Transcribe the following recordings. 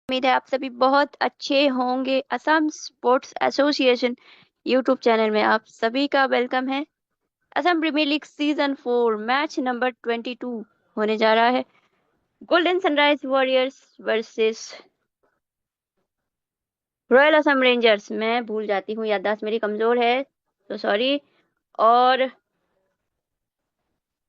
उम्मीद है आप सभी बहुत अच्छे होंगे। Assam Sports Association YouTube channel में आप सभी का वेलकम है। Assam Premier League season 4 match number 22 होने जा रहा है। Golden Sunrise Warriors versus Royal Assam Rangers. मैं भूल जाती हूँ, याददाश्त मेरी कमजोर है, तो सॉरी। और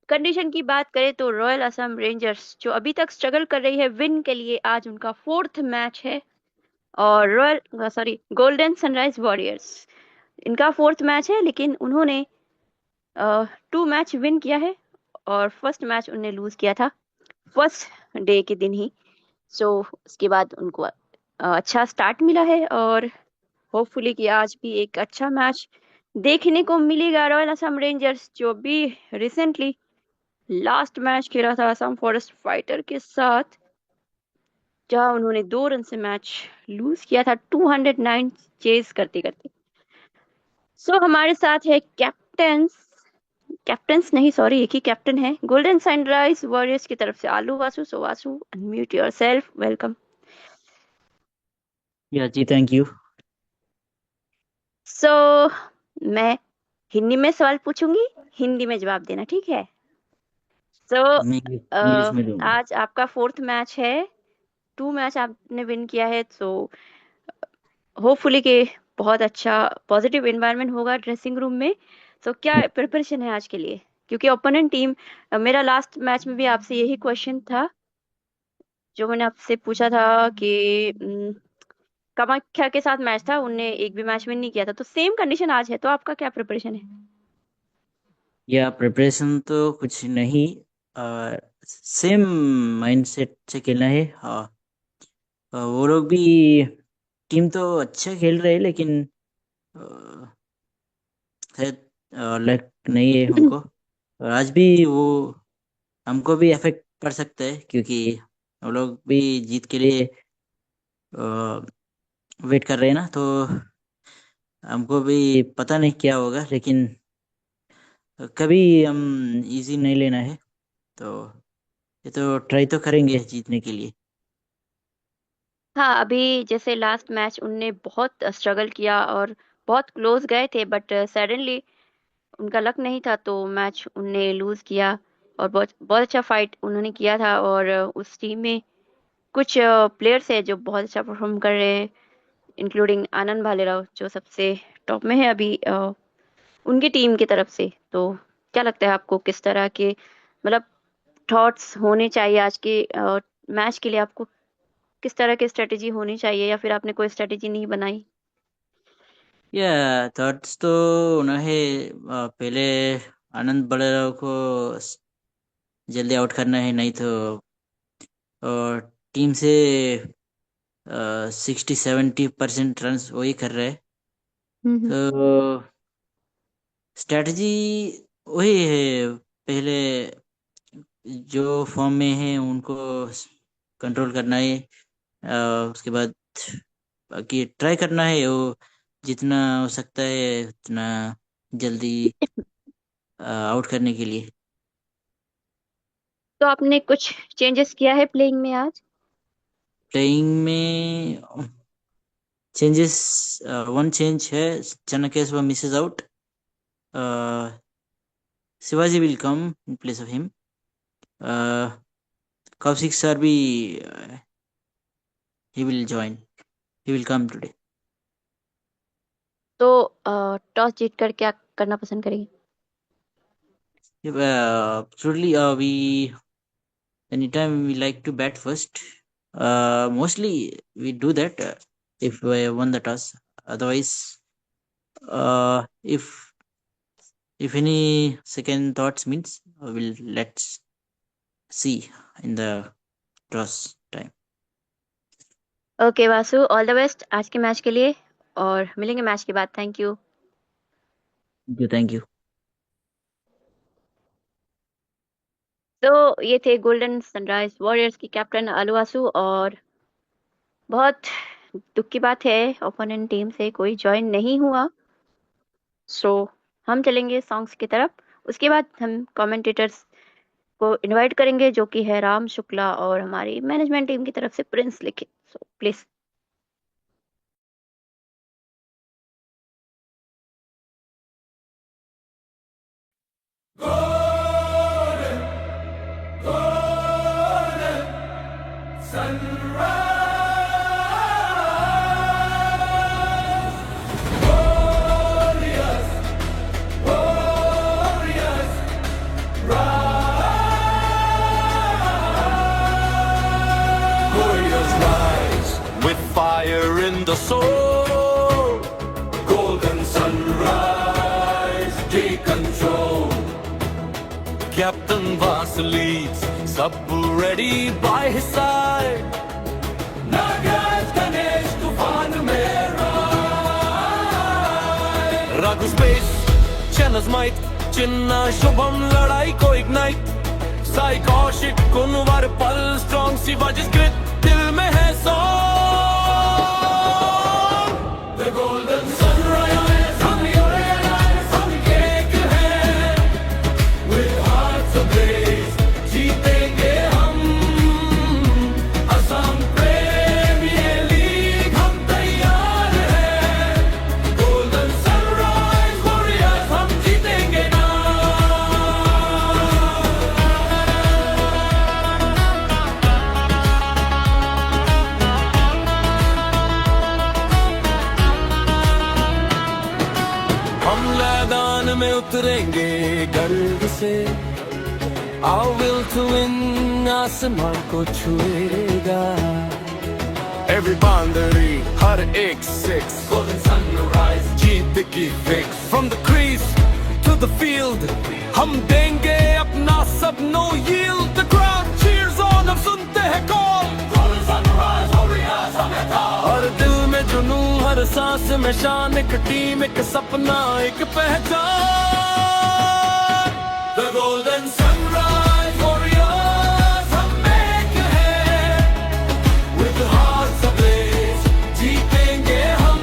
कंडीशन की बात करें तो रॉयल असम रेंजर्स जो अभी तक स्ट्रगल कर रही है विन के लिए, आज उनका 4th मैच है। और royal sorry golden Sunrise warriors, इनका 4th मैच है, लेकिन उन्होंने 2 मैच विन किया है और फर्स्ट मैच उन्हें लूज किया था फर्स्ट डे के दिन ही। सो उसके बाद उनको अच्छा स्टार्ट मिला है और होपफुली कि आज भी एक अच्छा मैच देखने को मिलेगा। रॉयल असम रेंजर्स जो भी रिसेंटली लास्ट मैच खेला था असम फॉरेस्ट फाइटर के साथ, जहां उन्होंने 2 रन से मैच लूज किया था 209 चेज करते करते। सो हमारे साथ है कैप्टन्स नहीं, सॉरी, एक ही कैप्टन है गोल्डन सनराइज वॉरियर्स की तरफ से आलू वासु। सो वासु, अनम्यूट योरसेल्फ, वेलकम। या जी, थैंक यू। सो मैं हिंदी में सवाल पूछूंगी, हिंदी में जवाब देना, ठीक है? सो मैं इंग्लिश में दूंगा। आज आपका 4th मैच है, 2 मैच आपने विन किया है। सो होपफुली के बहुत अच्छा पॉजिटिव एनवायरनमेंट होगा ड्रेसिंग रूम में। सो क्या प्रिपरेशन है आज के लिए? क्योंकि ओपोनेंट टीम, मेरा लास्ट मैच में भी आपसे यही क्वेश्चन था जो मैंने आपसे पूछा था कि कामाख्या के साथ मैच था, उनने एक भी मैच विन नहीं किया था, तो सेम कंडीशन आज है, तो आपका क्या प्रिपरेशन है? या प्रिपरेशन तो कुछ नहीं, सेम माइंडसेट से खेलना है। हाँ, वो लोग भी टीम तो अच्छा खेल रहे हैं, लेकिन अ, शायद लक नहीं है उनको। और आज भी वो हमको भी अफेक्ट कर सकता है, क्योंकि वो लोग भी जीत के लिए वेट कर रहे हैं ना। तो हमको भी पता नहीं क्या होगा, लेकिन कभी हम इजी नहीं लेना है। तो ये तो ट्राई तो करेंगे जीतने के लिए। हाँ, अभी जैसे लास्ट मैच उनने बहुत स्ट्रगल किया और बहुत क्लोज गए थे, बट सडनली उनका लक नहीं था तो मैच उनने लूज किया। और बहुत बहुत अच्छा फाइट उन्होंने किया था। और उस टीम में कुछ प्लेयर्स है जो बहुत अच्छा परफॉर्म कर रहे हैं, इंक्लूडिंग आनंद भालेराव जो सबसे टॉप में है अभी उनकी टीम की तरफ से। तो क्या लगता है आपको, किस तरह के मतलब थॉट्स होने चाहिए आज के मैच के लिए? आपको किस तरह की स्ट्रेटेजी होनी चाहिए, या फिर आपने कोई स्ट्रेटेजी नहीं बनाई? या थॉट्स तो उन्हें पहले आनंद बड़े को जल्दी आउट करना है, नहीं तो टीम से 60-70% रन वही कर रहे हैं। हम्म। तो स्ट्रेटजी वही है, पहले जो फॉर्म में है उनको कंट्रोल करना है। उसके बाद बाकी ट्राई करना है, वो जितना हो सकता है उतना जल्दी आउट करने के लिए। तो आपने कुछ चेंजेस किया है प्लेइंग में आज? प्लेइंग में चेंजेस, वन चेंज है। Channakeshava misses out, Shivaji will come in place of him. Kaushik sir भी he will join, he will come today. तो टॉस जीत कर क्या करना पसंद करेंगे? Absolutely, we anytime we like to bat first. Mostly we do that if we won the toss. Otherwise, if any second thoughts means, we'll let's see in the toss time. Okay Vasu, all the best आज के match के लिए, और मिलेंगे match के बाद। Thank you. Thank you. तो ये थे गोल्डन सनराइज वॉरियर्स की कैप्टन अलू वासु। और बहुत दुख की बात है, ओपोनेंट टीम से कोई ज्वाइन नहीं हुआ। सो हम चलेंगे सॉन्ग्स की तरफ। उसके बाद हम कमेंटेटर्स को इनवाइट करेंगे, जो कि है राम शुक्ला और हमारी मैनेजमेंट टीम की तरफ से प्रिंस लिखित। So please. Warriors rise with fire in the soul. Golden sunrise, take control. Captain Vas leads, sub ready by his side. Nagaraj Ganesh तूफान में ride. Raghu space, Channa's might, Chinna Shubham लड़ाई को ignite. Sai Kaushik Kunwar pal strong Shivaji's grit दिल में है song. The golden sunrise, हम realize हम एक हैं. With hearts ablaze, जीतेंगे हम. असम प्रीमियर लीग हम तैयार हैं. Golden sunrise warriors हम जीतेंगे ना. हम मैदान में उतरेंगे गर्व से. Our will to win आसमान को छुएगा. Every boundary, हर एक six. Golden sunrise, जीत की fix. From the crease to the field, हम देंगे अपना सब no yield. The crowd cheers on, अब सुनते हैं call. Golden sunrise, warriors हमें था. हर दिल में जुनून, हर सांस में शान. एक टीम, एक सपना, एक पहचान. The golden sunrise warriors हम एक हैं. With hearts ablaze, जीतेंगे हम.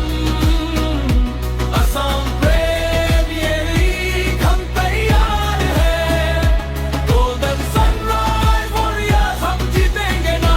असम प्रीमियर लीग हम तैयार हैं. Golden sunrise warriors हम जीतेंगे ना.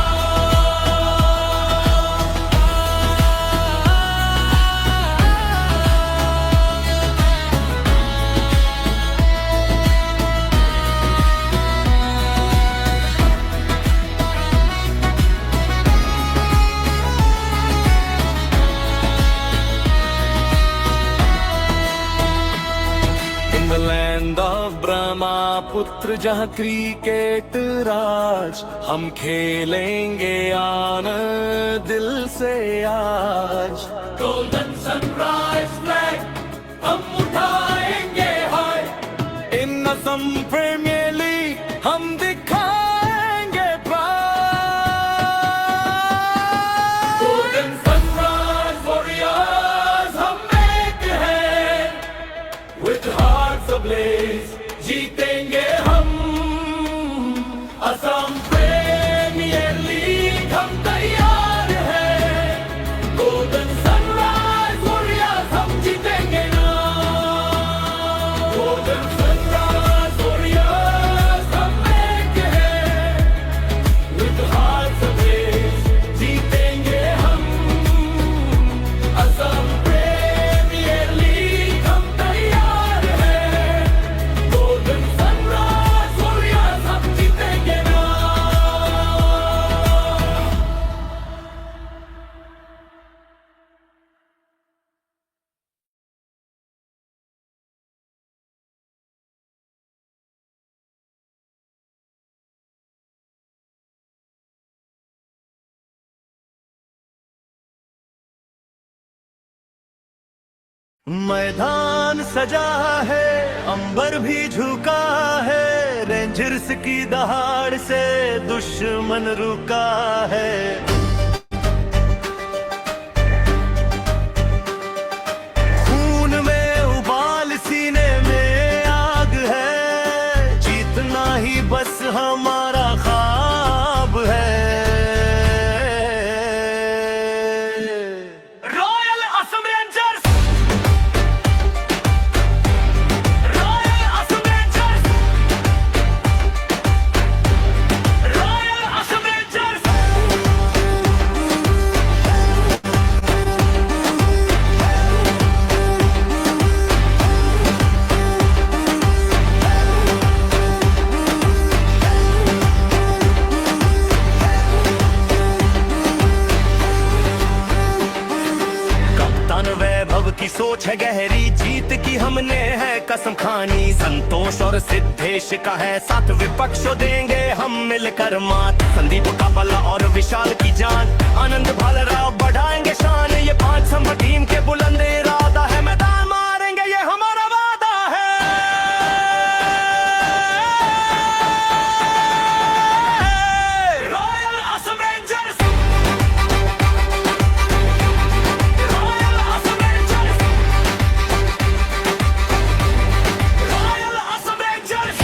In the land of Brahmaputra जहाँ क्रिकेट राज, हम खेलेंगे आनंद दिल से आज. Golden sunrise flag हम उठाएंगे हाय. In असम प्रीमियर लीग हम दिखाएंगे pride. Golden sunrise warriors हम एक हैं. With hearts ablaze, जीतेंगे हम. असम प्रीमियर लीग हम तैयार हैं. Golden sunrise warriors हम जीतेंगे ना. Golden sunrise warriors हम एक हैं. With hearts ablaze, जीतेंगे हम. असम प्रीमियर लीग हम तैयार हैं. Golden sunrise warriors हम जीतेंगे ना. मैदान सजा है, अंबर भी झुका है. रेंजर्स की दहाड़ से दुश्मन रुका है. खून में उबाल, सीने में आग है. जीतना ही बस हमारा ख्वाब है. Royal Assam rangers, royal Assam rangers, royal Assam rangers. सबकी सोच है गहरी, जीत की हमने है कसम खानी। संतोष और सिद्धेश का है साथ, विपक्षों देंगे हम मिलकर मात। संदीप काबला और विशाल की जान, आनंद भालराव बढ़ाएंगे शान। ये 5 स्तंभ टीम के बुलंद इरादा है, मैदान मारेंगे ये हमारा वादा है। Royal Assam rangers, royal Assam rangers, royal Assam rangers.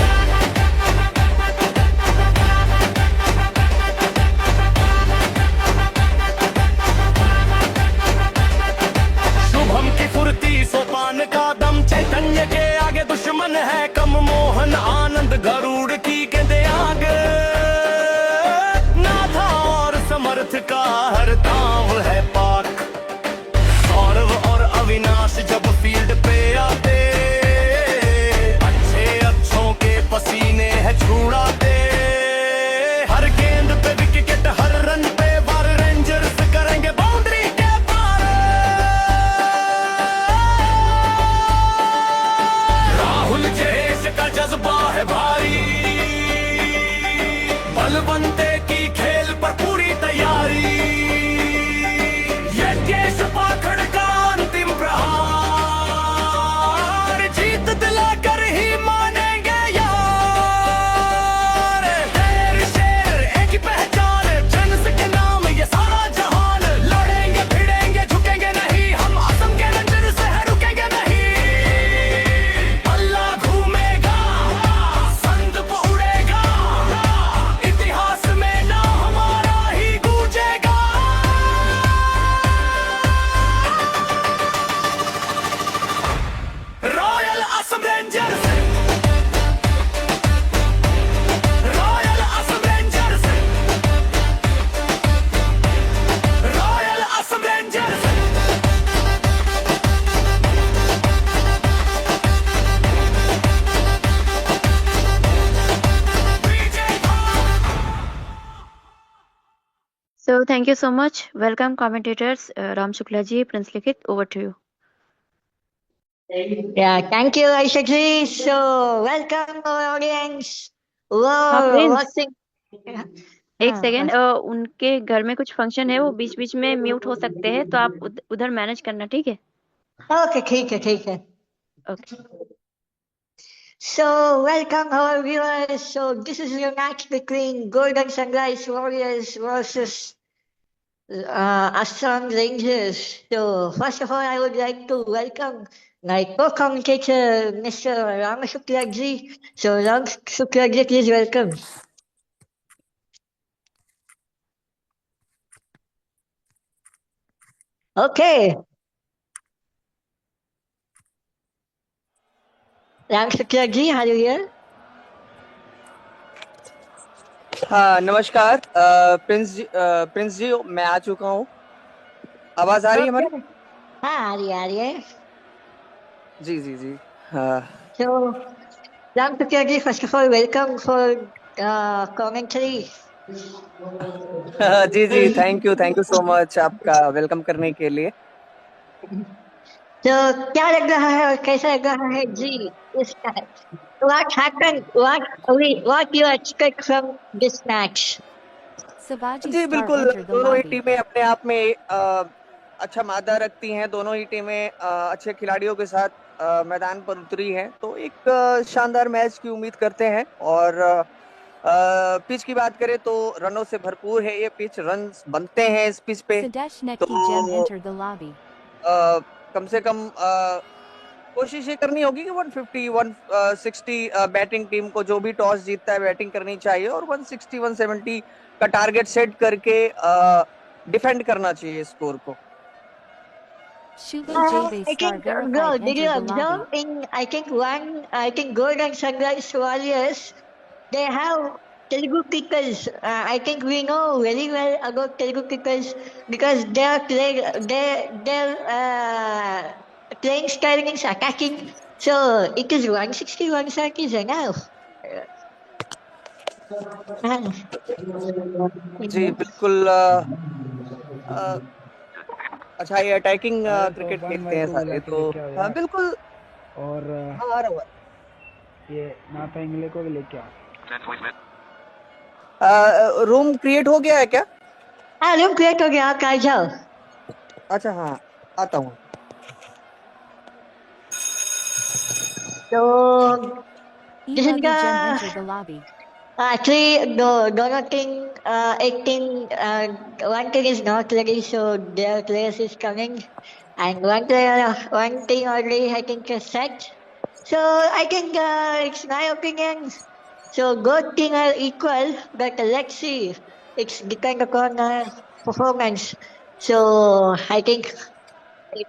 Shubham की फुर्ती सोपान का दम, चैतन्य के आगे दुश्मन है कम। मोहन आनंद गरुड़ की कहते आगे, नाथा और समर्थ का हर दांव है पाक। सौरव और अविनाश जब फील्ड पे आते, अच्छे अच्छों के पसीने है छुड़ाते। हर गेंद पे विकेट, हर रन पे वार, रेंजर्स करेंगे बाउंड्री के पार। राहुल जयेश का जज्बा है भारी, बलवंते की खेल पर पूरी तैयारी। ये देश पाखड़ का अंतिम प्रहार, जीत दिलाकर ही मानेंगे यार। शेर शेर एक ही पहचान, जन्स के नाम ये सारा जहान। लड़ेंगे भिड़ेंगे झुकेंगे नहीं, हम असम के रंजन से है रुकेंगे नहीं। अल्लाह घूमेगा, संद उड़ेगा, इतिहास में नाम हमारा ही गूंजेगा। Royal Assam rangers, royal Assam rangers, royal Assam rangers. So thank you so much. Welcome commentators Ram Shukla ji, Prince Likit, over to you. Yeah, thank you, Aisha ji. So, welcome our audience. हाँ Wow, प्रिंस, watching. एक हाँ, second, उनके घर में कुछ function है, वो बीच बीच में म्यूट हो सकते हैं, तो आप उधर मैनेज करना, ठीक है? okay, ठीक है, ठीक है. Okay. So, welcome our viewers. So, this is your match between Golden Sunrise Warriors versus Assam Rangers. So, first of all, I would like to welcome my co-commentator, Mr. Ram Shukla ji. So, Ram Shukla ji, please welcome. Okay. Ram Shukla ji, are you here? हाँ नमस्कार Prince जी मैं आ चुका हूँ। आवाज आ रही है हमारी? हाँ, आ रही है। जी जी जी हाँ So, Ram Shukla ji, first of all, welcome for commentary. जी जी थैंक यू सो मच आपका वेलकम करने के लिए। तो क्या लग रहा है और कैसा लग रहा है जी इस match? What happened? What you expect from this match? जी बिल्कुल, दोनों ही टीमें अपने आप में अच्छा मादा रखती हैं। दोनों ही टीमें अच्छे खिलाड़ियों के साथ मैदान पर उतरी हैं, तो एक शानदार मैच की उम्मीद करते हैं। और पिच की बात करें तो रनों से भरपूर है ये पिच, रन बनते हैं इस पिच पे। तो कम से कम कोशिश ये करनी होगी कि 150 160 बैटिंग टीम को जो भी टॉस जीतता है बैटिंग करनी चाहिए, और 160 170 का टारगेट सेट करके डिफेंड करना चाहिए स्कोर को। I think, girl, did you observe I think Golden Sunrise Warriors, they have Telugu kickers. I think we know very well about Telugu kickers because their playing style is attacking. So it is 160, 170 is enough. जी बिल्कुल अच्छा ये attacking अरे तो cricket 1 खेलते bye हैं 2 सारे, लेके तो लेके आओ हाँ यार। बिल्कुल। और हाँ आ रहा हुआ ये नाथा इंगले को भी लेके आओ। रूम क्रिएट हो गया है क्या? हाँ रूम क्रिएट हो गया, आप आ जाओ। अच्छा हाँ आता हूँ। तो E-Rugby जिसका Gem entered the lobby. actually दोनों टीम एक team one team is not ready, so their players is coming, and one team already I think is set. So I think it's my opinion. So both team are equal, but let's see. It's depend upon performance. So I think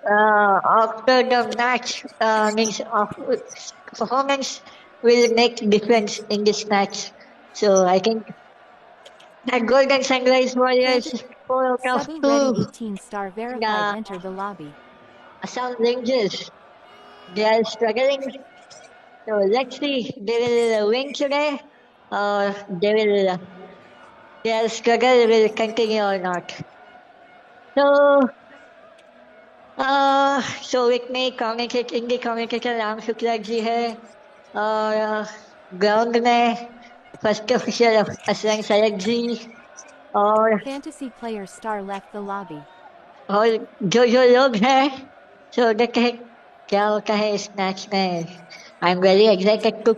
after the match means performance will make difference in this match. So I think that Golden Sunrise Warriors 4 out of Cebu Ready 2 18-star verified the entered the lobby. Assam Rangers, they are struggling. So let's see, they will win today or their struggle will continue or not. So so with me communicator Ram Shukla ji है और ground में first official Aslam Syed ji और Fantasy player star left the lobby. जो लोग हैं सो देखते हैं क्या होता है इस मैच में. I am very excited to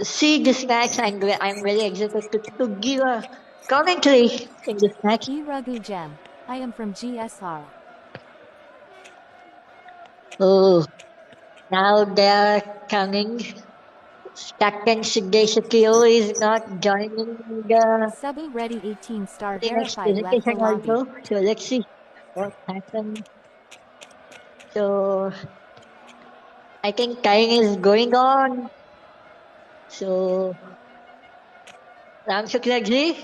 see this match and I'm very excited to give a commentary in this match. E-Rugby Gem. I am from GSR. Oh, now they are coming. Captain Shigeshikio is not joining the Cebu Ready 18-star next verified left the presentation lobby. also. So let's see what happens. So I think time is going on. So Ram Shukla ji,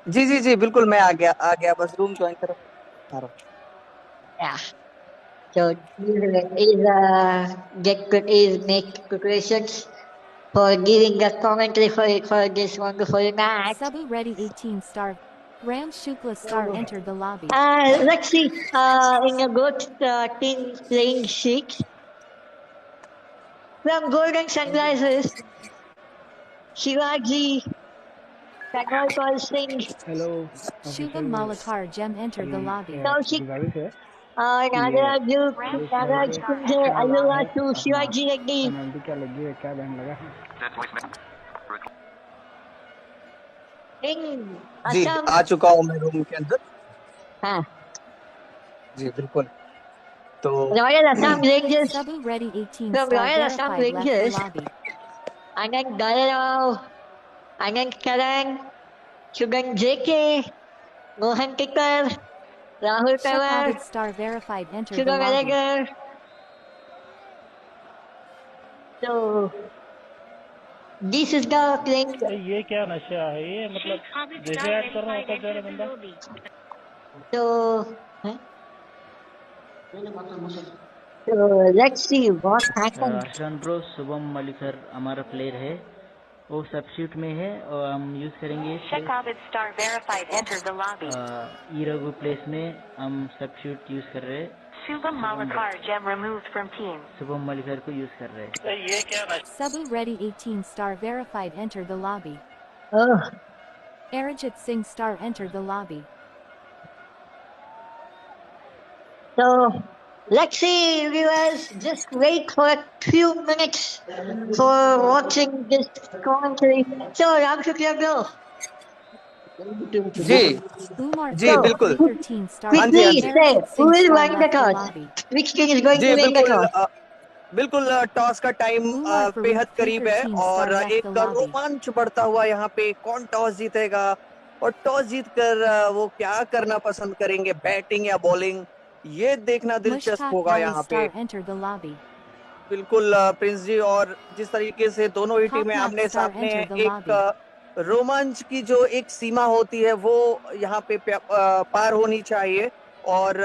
जी जी जी बिल्कुल मैं आ गया बस room join करो आ रहा हूँ। yeah. So is make preparations for giving the commentary for this wonderful match. Cebu Ready 18-star. Ram Shukla star entered the lobby. Let's see. In a good team playing sheet from Golden Sunrises, Shivaji, Kanwal Paul Singh, hello Shubham Malakar Gem entered the lobby. Kaushik, गुजारिश है Nagaraj इस Nagaraj match Kunje, में Ayuva है to अपना Shivaji Reddy. Penalty क्या लगी है, क्या बैंड लगा है? In जी Assam, आ चुका हूँ मैं रूम के अंदर। हाँ, जी बिल्कुल। तो Royal Assam Rangers, Cebu Ready from 18-star Royal Assam verified left the Rangers, lobby. Anand Dalarao, Anand Karan, Sugan JK, Mohan Tikar, Rahul Pawar, Shakabid star verified entered the Sugar lobby. Gallagher. So this is the playing. ये क्या नशा है ये, मतलब जैसे add कर रहा होता जा रहा बंदा। So, huh? So let's see what happens. Arshan bro, Shubham Malikar हमारा प्लेयर है, वो सब्स्टिट्यूट में है और हम यूज करेंगे Shakabid star verified entered the lobby. ईरगू प्लेस में हम सब्स्टिट्यूट यूज कर रहे हैं, Shubham Malakar Gem removed from team. Shubham मलिकर को यूज कर रहे हैं। ये क्या नशा Cebu Ready 18-star verified entered the lobby. Oh, Arijit Singh star entered the lobby. so let's see, viewers. Just wait for a few minutes for watching this commentary. So Ram Shukla bro, ji Umar ji Khan, बिल्कुल 13-star हाँ जी हाँ quickly जी say Arijit who Singh will star win the left the toss? lobby. Which team is going जी to win the बिल्कुल toss? बिल्कुल toss का time Umar Farouk बेहद करीब है Faker और team star एक left the lobby. रोमांच बढ़ता हुआ यहाँ पे कौन टॉस जीतेगा और टॉस जीतकर वो क्या करना पसंद करेंगे, बैटिंग या बॉलिंग, ये देखना दिलचस्प Mushtaq होगा Ali यहाँ पे। star entered the lobby. बिल्कुल प्रिंस जी, और जिस तरीके से दोनों ही टीमें Hopknock आमने star सामने हैं, entered the एक रोमांच की जो एक सीमा होती है वो यहाँ पे पार होनी चाहिए और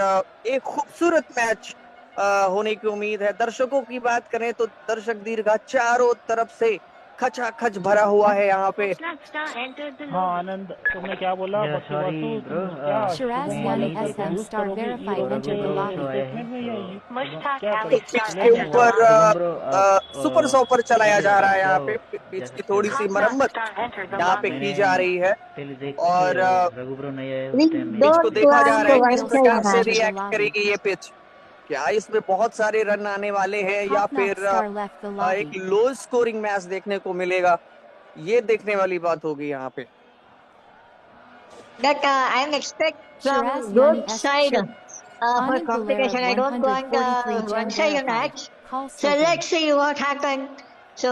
एक खूबसूरत मैच होने की उम्मीद है। दर्शकों की बात करें तो दर्शक दीर्घा चारों तरफ से खचाखच भरा हुआ है यहाँ पे। हाँ आनंद, तुमने क्या बोला? Yeah, बच्ची sorry, वासु, bro. तुम क्या Shiraz शुभम Yani मालिक को SM यूज star करोगे? verified ये entered the lobby. स्टेटमेंट में या क्या एक पिच के करें? ऊपर सुपर सॉपर चलाया जा रहा है यहाँ पे। पिच की थोड़ी सी मरम्मत यहाँ पे की जा रही है और Please पिच को don't देखा जा want रहा to है one किस प्रकार से side. रिएक्ट करेगी ये पिच। क्या इसमें बहुत सारे रन आने वाले हैं या Top फिर Knot star left the एक lobby. लो स्कोरिंग मैच देखने को मिलेगा, ये देखने वाली बात होगी यहाँ पे। that I'm expect Shiraz from Yani both S. side Shir- for Anand competition. I Valera don't want 143 gem one side verified. match. Call So Soken. let's see what happened. So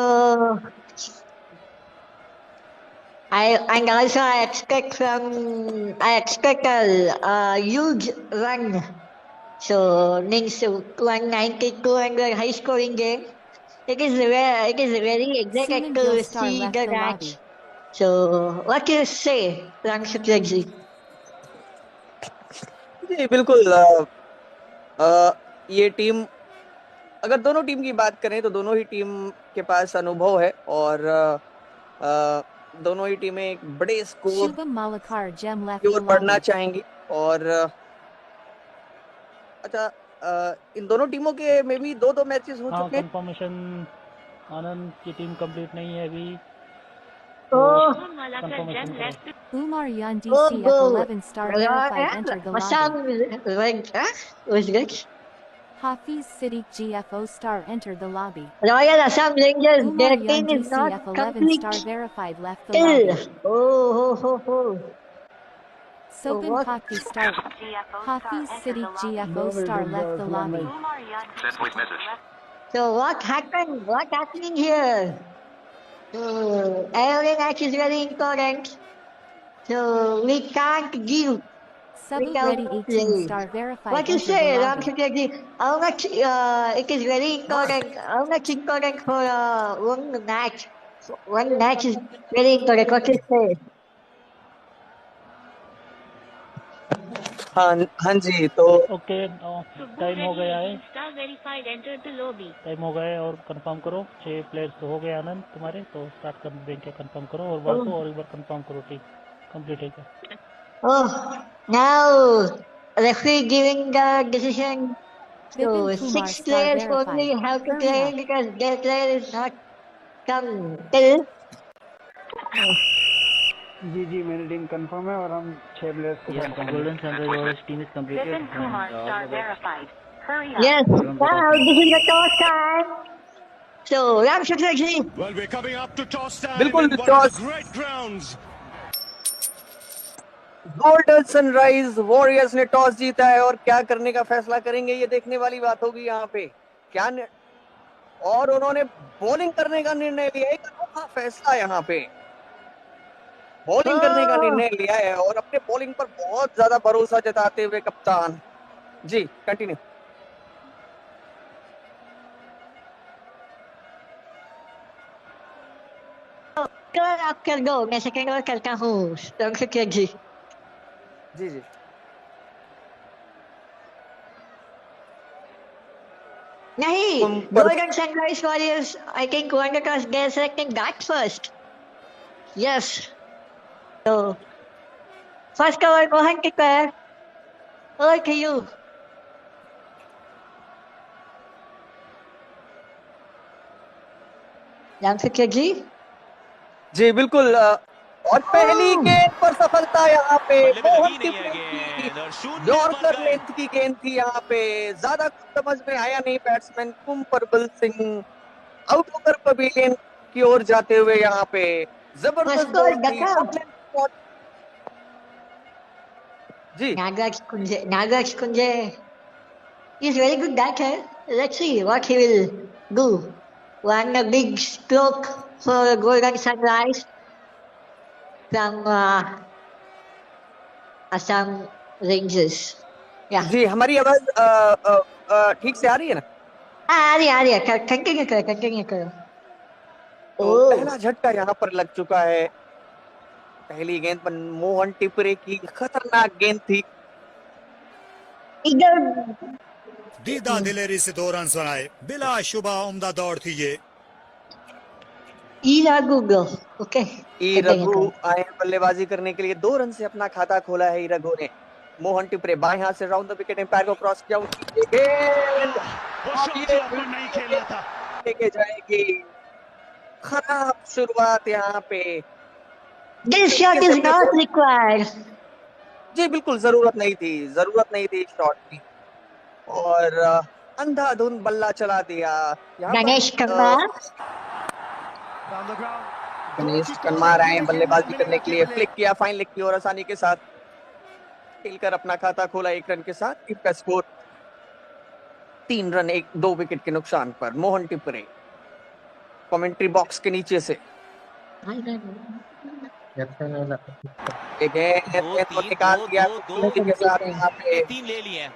and also I expect a huge run. So means 190, 200 high scoring game. It is very excited Suman to Gill star see left the the match. lobby. So what do you say, Ramsutraji? जी बिल्कुल। ये team, अगर दोनों team की बात करें तो दोनों ही team के पास अनुभव है और दोनों ही टीमें एक बड़े score Shubham Malakar gem left की the ओर बढ़ना lobby. चाहेंगी। और अच्छा, इन दोनों टीमों के में भी दो मैचेस हो हाँ चुके हैं। कंफर्मेशन, आनंद की टीम कंप्लीट नहीं है अभी, Oh, कंफर्मेशन करो। Umar Yan oh, DC go. F11 star verified entered the lobby. Masam, like, who's this? Hafiz Siddiq GFO star entered the lobby. Royal Assam Rangers, Umar their Yan team is DC not F11 complete star verified left the still. lobby. Oh, ho, ho, ho. Sopan what? Kaki star Hafiz Siddiq GFO star left the lobby. So what happened? What happening here? Every match is very important. So we can't give Sabu without Ready 18 play. star verified What you entered the say, Ram lobby. Chakraji? How much it is very important? How much important for one match? One match is very important. What you say? हाँ जी, तो okay time हो गया है, time हो गया है और confirm करो। 6 प्लेयर्स हो गए आनंद तुम्हारे, तो स्टार्ट कर देंगे, कंफर्म करो और वासु और एक बार कंफर्म करो। ठीक, कंप्लीट है क्या? Oh, now referee giving the decision. So Bipin Kumar 6 star players only verified. have to Hurry play up. because their player is not come till. जी जी, मेरी टीम कंफर्म है और हम 6 प्लेयर्स को कंफर्म है। Golden Sunrise warriors team is completed. Yes, now this is the toss time. So Ram Chakraji. Well, we're coming up to toss time बिल्कुल in one of toss the great grounds. Golden Sunrise warriors ने toss जीता है और क्या करने का फैसला करेंगे, ये देखने वाली बात होगी यहाँ पे। क्या और उन्होंने बॉलिंग करने का निर्णय लिया है। एक अनोखा फैसला यहाँ पे, बॉलिंग करने का निर्णय लिया है और अपने बॉलिंग पर बहुत ज्यादा भरोसा जताते हुए कप्तान जी कंटिन्यू। आप कर दो, मैं सेकंड ओवर करता हूँ। Ram Chakraji. Ji ji Nahi, Golden Sunrise Warriors, I think one because they're selecting that first. Yes. So, first over, Mohan Tikar. Over to you. Ram Chakraji. जी बिल्कुल। और पहली गेंद पर सफलता यहाँ पे। मोहन की यॉर्कर लेंथ की गेंद थी यहाँ पे, ज्यादा कुछ समझ में आया नहीं। बैट्समैन कुम परबल सिंह आउट होकर पवेलियन की ओर जाते हुए यहाँ पे जबरदस्त बॉल थी। जी Nagaraj Kunje is very good batter. Let's see what he will do. One a big stroke for Golden Sunrise from Assam Rangers. Yeah. जी हमारी आवाज ठीक से आ रही है ना? आ रही है। कंटिन्यू करो। तो पहला झटका यहाँ पर लग चुका है। पहली गेंद पर मोहन टिपरे की खतरनाक गेंद थी। दीदा दिलेरी से 2 रन बनाए, बिला शुबा उम्दा दौड़ थी ये। E Raghu go. Okay. ई रघु आए हैं बल्लेबाजी करने के लिए। 2 रन से अपना खाता खोला है ई रघु ने। मोहन टिपरे बाएं हाथ से राउंड द विकेट एम्पायर को क्रॉस किया, उनकी गेंद नहीं खेलना था। लेके जाएगी। खराब शुरुआत यहाँ पे। This shot is not required. जी बिल्कुल जरूरत नहीं थी शॉट की, और अंधाधुंध बल्ला चला दिया। Ganesh Kumar. गणेश कन्मार आए बल्लेबाजी करने के लिए। फ्लिक किया, फाइन लेग की और आसानी के साथ खेलकर अपना खाता खोला 1 रन के साथ। टीम का स्कोर 3 रन 2 विकेट के नुकसान पर। मोहन टिपरे कमेंट्री बॉक्स के नीचे से निकाल दिया के साथ यहाँ पे 3 ले लिए।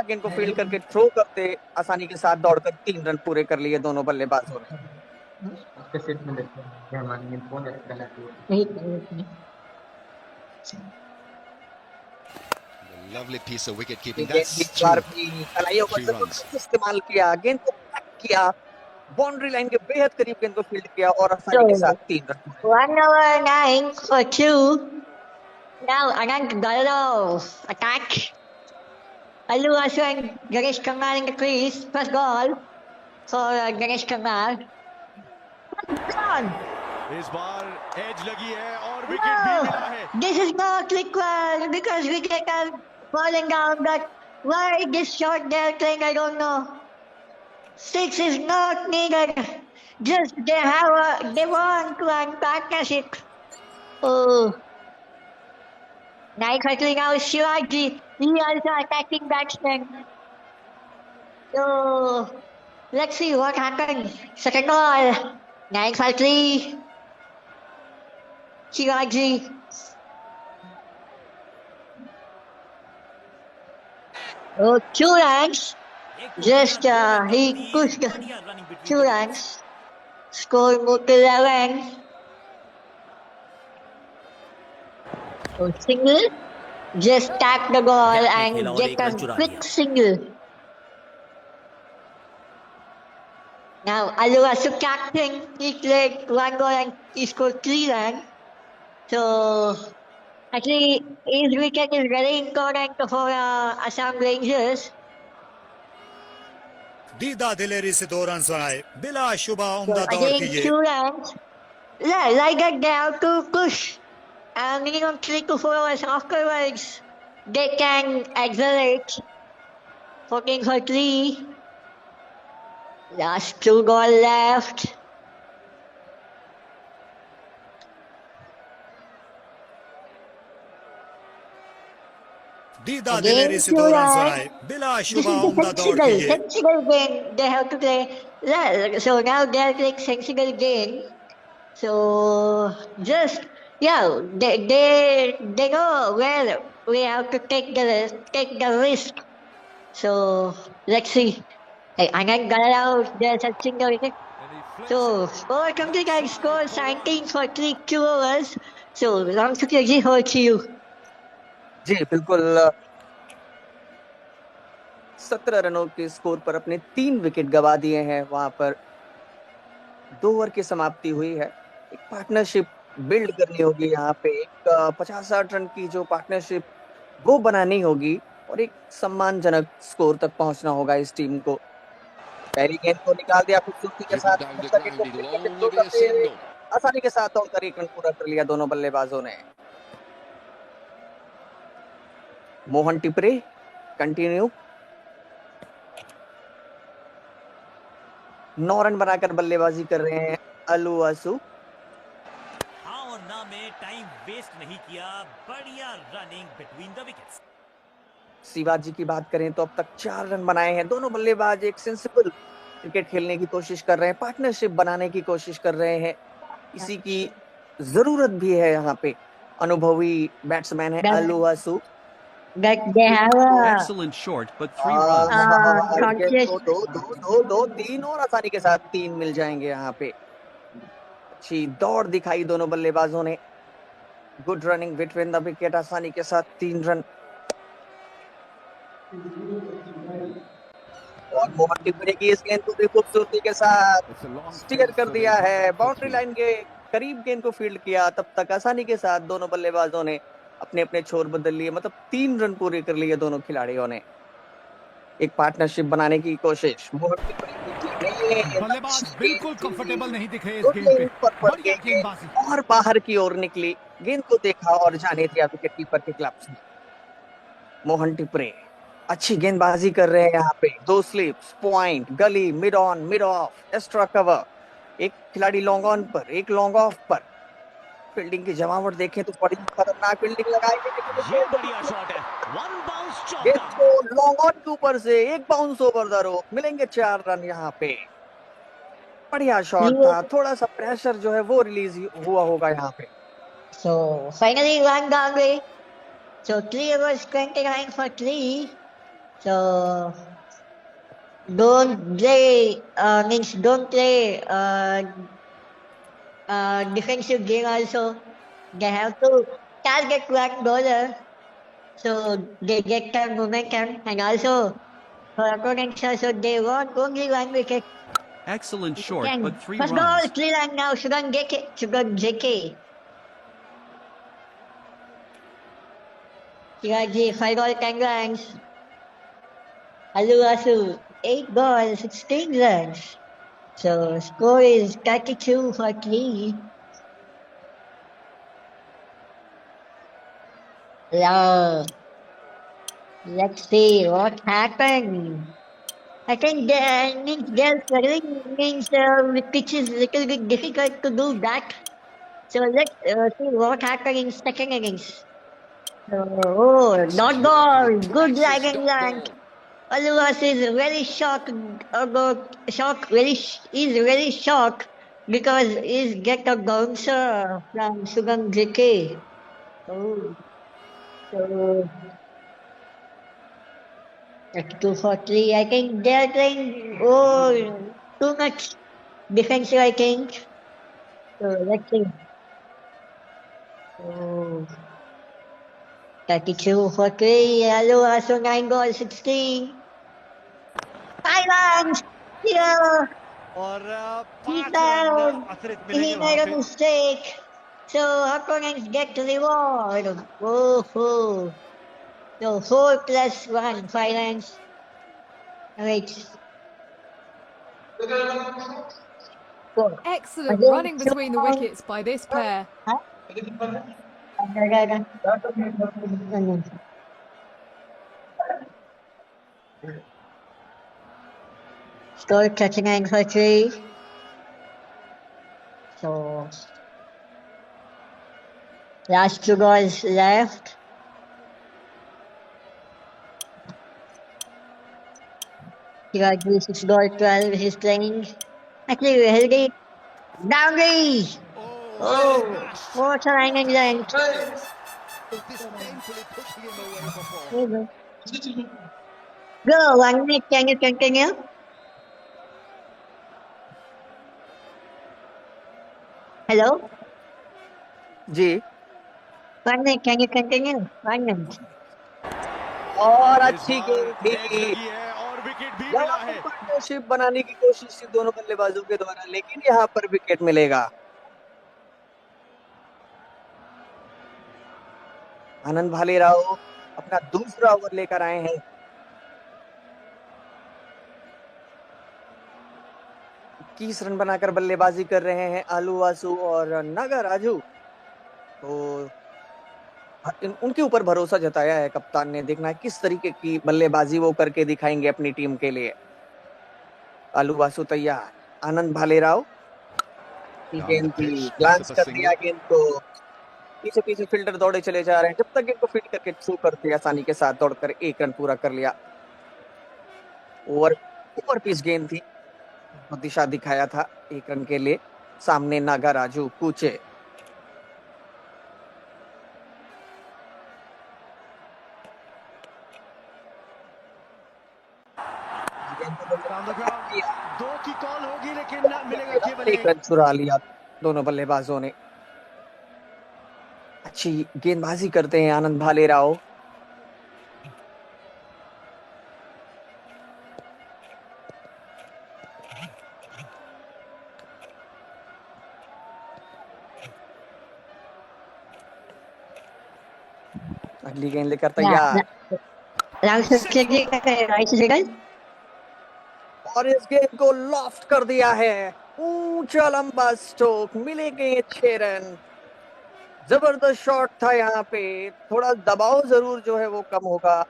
गेंद को फील्ड करके थ्रो करते आसानी के साथ दौड़कर 3 रन पूरे कर लिए दोनों बल्लेबाजों ने। Lovely piece of wicket keeping. इस बार भी कलाइयों का इस्तेमाल किया, गेंद को किया, बाउंड्री लाइन के बेहद करीब गेंद को फील्ड किया और आसानी के साथ 3 run. 1 over 9 for 2. Now Anand Gallav attack. Allu Asu and Ganesh Kumar in the crease. First goal for Ganesh Kumar. Gone. इस बार एज लगी है और विकेट भी मिला है। This is not required because wicket are falling down. But why this shot they're playing, I don't know. 6 is not needed. Just they want one partnership. Oh. Nice quickly now Shivaji. He also attacking batsman. So let's see what happens. Second ball. 9-3. Shivaji. Oh, 2 runs. Just he pushed 2 runs. Score moved to 11. Oh, single. Just tap the ball and get a quick single. Now Allu Asu captain. He played 1 goal and he scored 3 runs. So actually his wicket is very important for Assam Rangers. दीदा दिलेरी से 2 run बनाए, बिला शुबा उम्दा दौड़ की ये 2 runs. Yeah, like that they have to push. Minimum 3 to 4 hours afterwards. They can accelerate. 14 for 3. Last 2 goals left. दीदा दिलेरी से 2 रन बनाए, बिला शुबा उम्दा दौड़ की ये sensible game they have to play. Yeah, so now they are playing sensible game. So just they know where we have to take the risk. So let's see. Hey, Anand Gallav, there's a single wicket. So over complete guys score 19 for 3 2 overs. So long जी हो to you. जी बिल्कुल 17 रनों के score पर अपने 3 wicket गवा दिए हैं। वहां पर 2 ओवर की समाप्ति हुई है। एक पार्टनरशिप बिल्ड करनी होगी यहाँ पे। एक 50-60 रन की जो पार्टनरशिप वो बनानी होगी और एक सम्मानजनक स्कोर तक पहुंचना होगा इस टीम को। पहली गेंद को निकाल दिया खूबसूरती के साथ, आसानी के साथ तोड़कर 1 रन पूरा कर लिया दोनों बल्लेबाजों ने। मोहन टिपरे कंटिन्यू 9 रन बनाकर बल्लेबाजी कर रहे हैं अलू आसू। हाँ और ना में टाइम वेस्ट नहीं किया, बढ़िया running between the wickets. Shivaji की बात करें तो अब तक 4 रन बनाए हैं। दोनों बल्लेबाज एक सेंसिबल क्रिकेट खेलने की कोशिश कर रहे हैं, पार्टनरशिप बनाने की कोशिश कर रहे हैं। इसी की जरूरत भी है यहाँ पे। अनुभवी बैट्समैन है अलू आसू। That they have Excellent short, but 3 runs. दो 3 और आसानी के साथ 3 मिल जाएंगे यहाँ पे। अच्छी दौड़ दिखाई दोनों बल्लेबाजों ने। Good running between the wicket, आसानी के साथ 3 रन। और मोहन टिपरे की इस गेंद को भी खूबसूरती के साथ स्टीयर कर दिया है, बाउंड्री लाइन के करीब गेंद को फील्ड किया। तब तक आसानी के साथ दोनों बल्लेबाजों ने अपने अपने छोर बदल लिए, मतलब 3 रन पूरे कर लिए दोनों खिलाड़ियों ने। एक पार्टनरशिप बनाने की कोशिश, मोहन टिपरे की बल्लेबाज बिल्कुल कंफर्टेबल नहीं दिख रहे इस गुड गेंद पे। लेंथ पर पड़ बढ़िया गई गेंदबाजी। और बाहर की ओर निकली, गेंद को देखा और जाने दिया विकेट कीपर के ग्लव्स ने। मोहन टिपरे अच्छी गेंदबाजी कर रहे हैं यहाँ पे, 2 स्लिप्स, पॉइंट, गली, mid on, mid of, extra cover, एक खिलाड़ी लॉन्ग ऑन पर, एक लॉन्ग ऑफ पर। फील्डिंग की जमावट देखें तो बड़ी खतरनाक फील्डिंग लगाई गई, लेकिन ये बढ़िया शॉट है, वन बाउंस गेंद चौका। को लॉन्ग ऑन के ऊपर से एक बाउंस ओवर द रोप, मिलेंगे 4 रन यहाँ पे। बढ़िया शॉट था, थोड़ा सा प्रेशर जो है वो रिलीज हुआ होगा यहाँ पे। So finally one downgrade. So 3 overs 29 for 3. So don't play means don't play defensive game also. They have to target one bowler so they get the momentum, and also for opponents also they want only 1 wicket. Excellent short, And but 3 first ball runs. 3 run now. Sugan JK. Shiraji 5 ball 10 runs. Alu Asu 8 balls 16 runs. So score is 32 for 3. Now, let's see what happened. I think they're struggling, means the pitch is a little bit difficult to do that. So let's see what happened in second innings. Not ball, good dragon rank. Aluas is very shocked about is very shocked because he's get a bouncer from Sugam JK. So 2 for 3. I think they're playing too much defensive, I think. So let's see. 32 for 3. Aluas 9 balls 16. 5 runs. Yeah. और He 5 found run अतिरिक्त he मिलेंगे made वहां a पे। mistake. So opponents get the reward. Oh. So 4 plus 1, 5 runs. Wait. Excellent running between the wickets by this pair. Score 39 for 3. So last 2 balls left. Shiraji 6 ball 12 he's playing. Actually we held it. Boundary! Oh, what a running length. Go, 1 minute, can you continue? Hello? जी 1 minute, can you continue? 1 minute. और अच्छी गेंद थी, और wicket भी यहाँ मिला पर है। पार्टनरशिप बनाने की कोशिश थी दोनों बल्लेबाजों के द्वारा, लेकिन यहाँ पर विकेट मिलेगा। आनंद भालेराव अपना दूसरा ओवर लेकर आए हैं। 21 रन बनाकर बल्लेबाजी कर रहे हैं आलू वासु और नागाराजू। तो उनके ऊपर भरोसा जताया है कप्तान ने, देखना है किस तरीके की बल्लेबाजी वो करके दिखाएंगे अपनी टीम के लिए। आलू वासु तैयार, आनंद भालेराव गेंद की ग्लांस कर दिया, गेंद को पीछे पीछे फील्डर दौड़े चले जा रहे हैं, जब तक गेंद को फील्ड करके थ्रू करते आसानी के साथ दौड़कर 1 रन पूरा कर लिया। ओवर पिच गेंद थी, दिशा दिखाया था 1 रन के लिए। सामने नागाराजू कूचे, दो की कॉल होगी लेकिन मिलेगा केवल 1 रन चुरा लिया दोनों बल्लेबाजों ने। अच्छी गेंदबाजी करते हैं आनंद भालेराव। अगली गेंद लेकर तैयार और इस गेंद को लॉफ्ट कर दिया है। ऊंचा लंबा स्ट्रोक, मिलेंगे 6 रन। जबरदस्त शॉट था यहाँ पे, थोड़ा दबाव जरूर जो है वो कम होगा।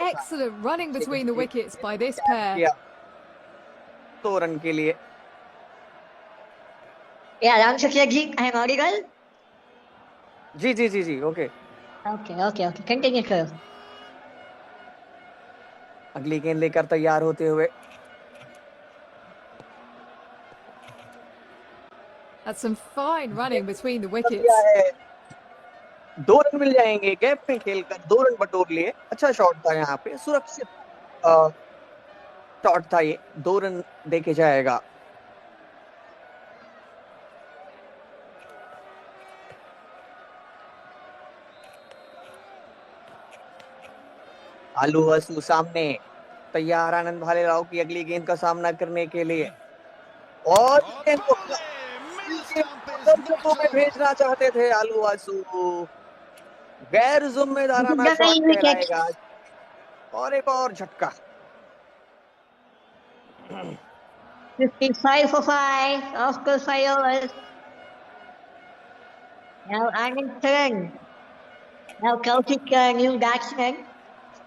Excellent running between the wickets by this pair. 2 run के लिए। Ram Shukla I am audible? जी ओके। Okay. Continue, sir. अगली गेंद लेकर तैयार होते हुए That's some fine running between the wickets. 2 run मिल जाएंगे। गैप में खेलकर 2 रन बटोर लिए। अच्छा शॉट था यहाँ पे, सुरक्षित शॉट था ये। 2 रन देके जाएगा। आलू हसू सामने तैयार आनंद भालेराव की अगली गेंद का सामना करने के लिए और गेंद को में भेजना चाहते थे आलू हसू। गैर जिम्मेदाराना शॉट कहलाएगा और एक और झटका। 55 for 5 after 5 overs. Now Anand turn. Now Kaushik, new batsman.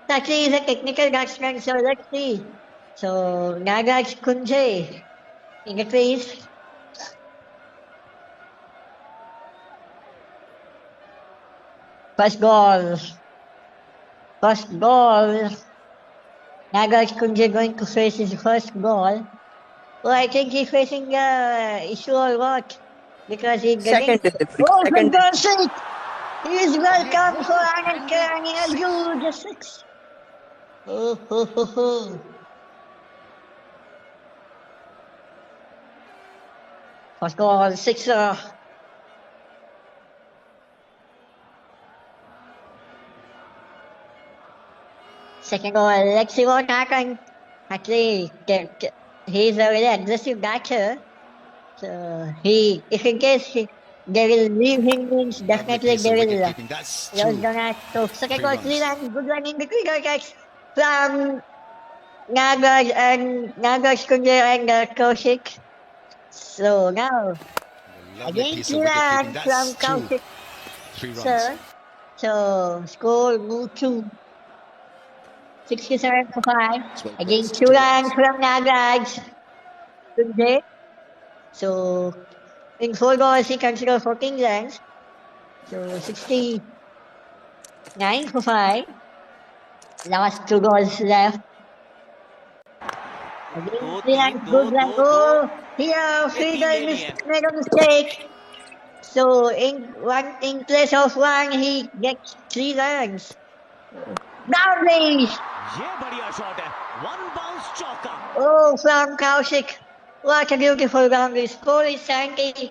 Actually, he's a technical batsman, so let's see. So Nagaraj Kunje in the crease. First ball. Nagaraj Kunje going to face his first ball. Well, I think he's facing issue or what? Because he's getting... for God's sake! He is welcome for Anand Karani as you, the 6. First ball, 6er. Second ball, let's see what happens. Actually, he's a really aggressive batter. So if in case they will leave him, means definitely they will lose the match. So second ball, 3 runs, good run in between wickets from Nagaraj Kunje and Kaushik. So now, again 3 runs from Kaushik. So score moved to 67 for 5. Again 2 runs from Nagaraj Kunje. So in 4 balls he considered 14 runs. So 69 for 5. Last 2 balls left. Again 3 runs, good run. Oh, here Friedel made a mistake. So in place of 1 he gets 3 runs. Boundary! Oh, from Kaushik. What a beautiful boundary. Score is 96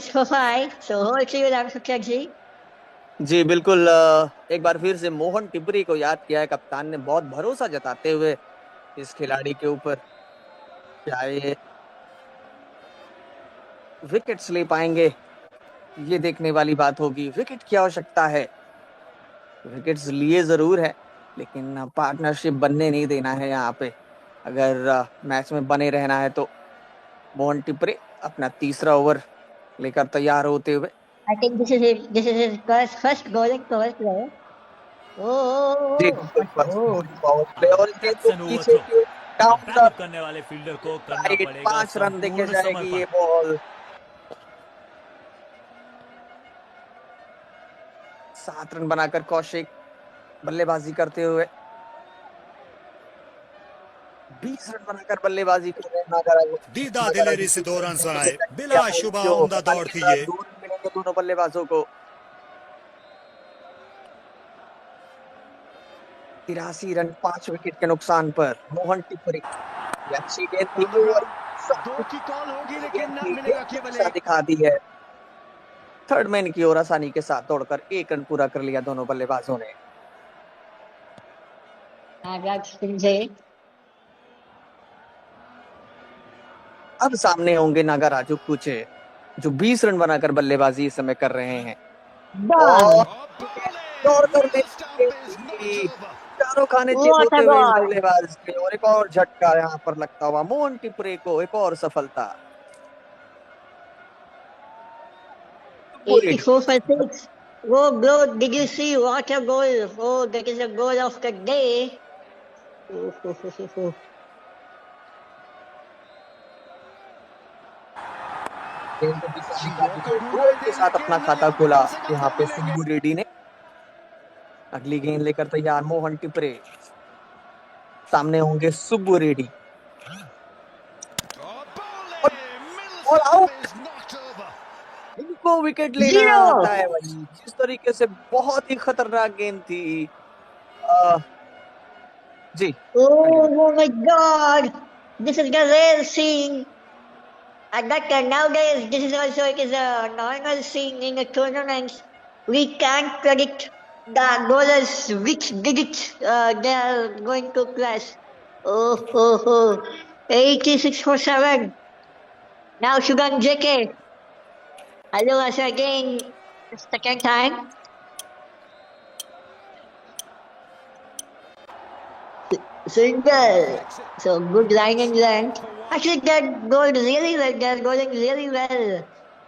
for 5. So whole 3 runs for Chelsea. जी बिल्कुल। एक बार फिर से मोहन टिपरी को याद किया है कप्तान ने, बहुत भरोसा जताते हुए इस खिलाड़ी के ऊपर। क्या ये विकेट्स ले पाएंगे, ये देखने वाली बात होगी। विकेट की आवश्यकता है, विकेट्स लिए जरूर है लेकिन पार्टनरशिप बनने नहीं देना है यहाँ पे। अगर मैच में बने रहना है तो मोहन टिपरे अपना 3रा ओवर लेकर तैयार होते हुए। I think this is his first bowling power play. Oh. करने वाले फील्डर को करना पड़ेगा 5 रन देके जाएगी ये बॉल। 7 रन बनाकर कौशिक बल्लेबाजी करते हुए 20 रन बनाकर बल्लेबाजी कर रहे हैं। दीदा दिलेरी से 2 रन बनाए, बिला शुबा उम्दा दौड़ थी ये। दोनों बल्लेबाजों को 83 रन 5 विकेट के नुकसान पर मोहन टिपरी अच्छी गेंद की और 2 की कॉल होगी लेकिन न मिलेगा केवल दिखा दी है। थर्ड मैन की ओर आसानी के साथ दौड़कर 1 रन पूरा कर लिया दोनों बल्लेबाजों ने। अब सामने होंगे नागाराजू कुचे। जो 20 रन बनाकर बल्लेबाजी इस समय कर रहे हैं। Ball. दौड़ कर चारों खाने चेक What होते a हुए इस ball. बल्लेबाज के, और एक और झटका यहाँ पर लगता हुआ मोहन टिपरे को एक और सफलता। 84 for 6. Oh, bro, did you see what a goal? Oh, that is a goal of the day. Oh. के साथ अपना खाता खोला यहाँ पे सुब्बू रेड्डी ने। अगली गेंद लेकर तैयार मोहन टिपरे, सामने होंगे सुब्बू रेड्डी और आउट। इनको विकेट लेना आता है भाई, जिस तरीके से बहुत ही खतरनाक गेंद थी। जी। Oh my God! This is the rare scene. But nowadays, this is also it is a normal scene in the tournaments. We can't predict the bowlers which digits they are going to press. Oh. 86 for 7. Now Shugan JK. Hello us again. Second time. Single. So good line and length. Actually, that goal really well. They're going really well.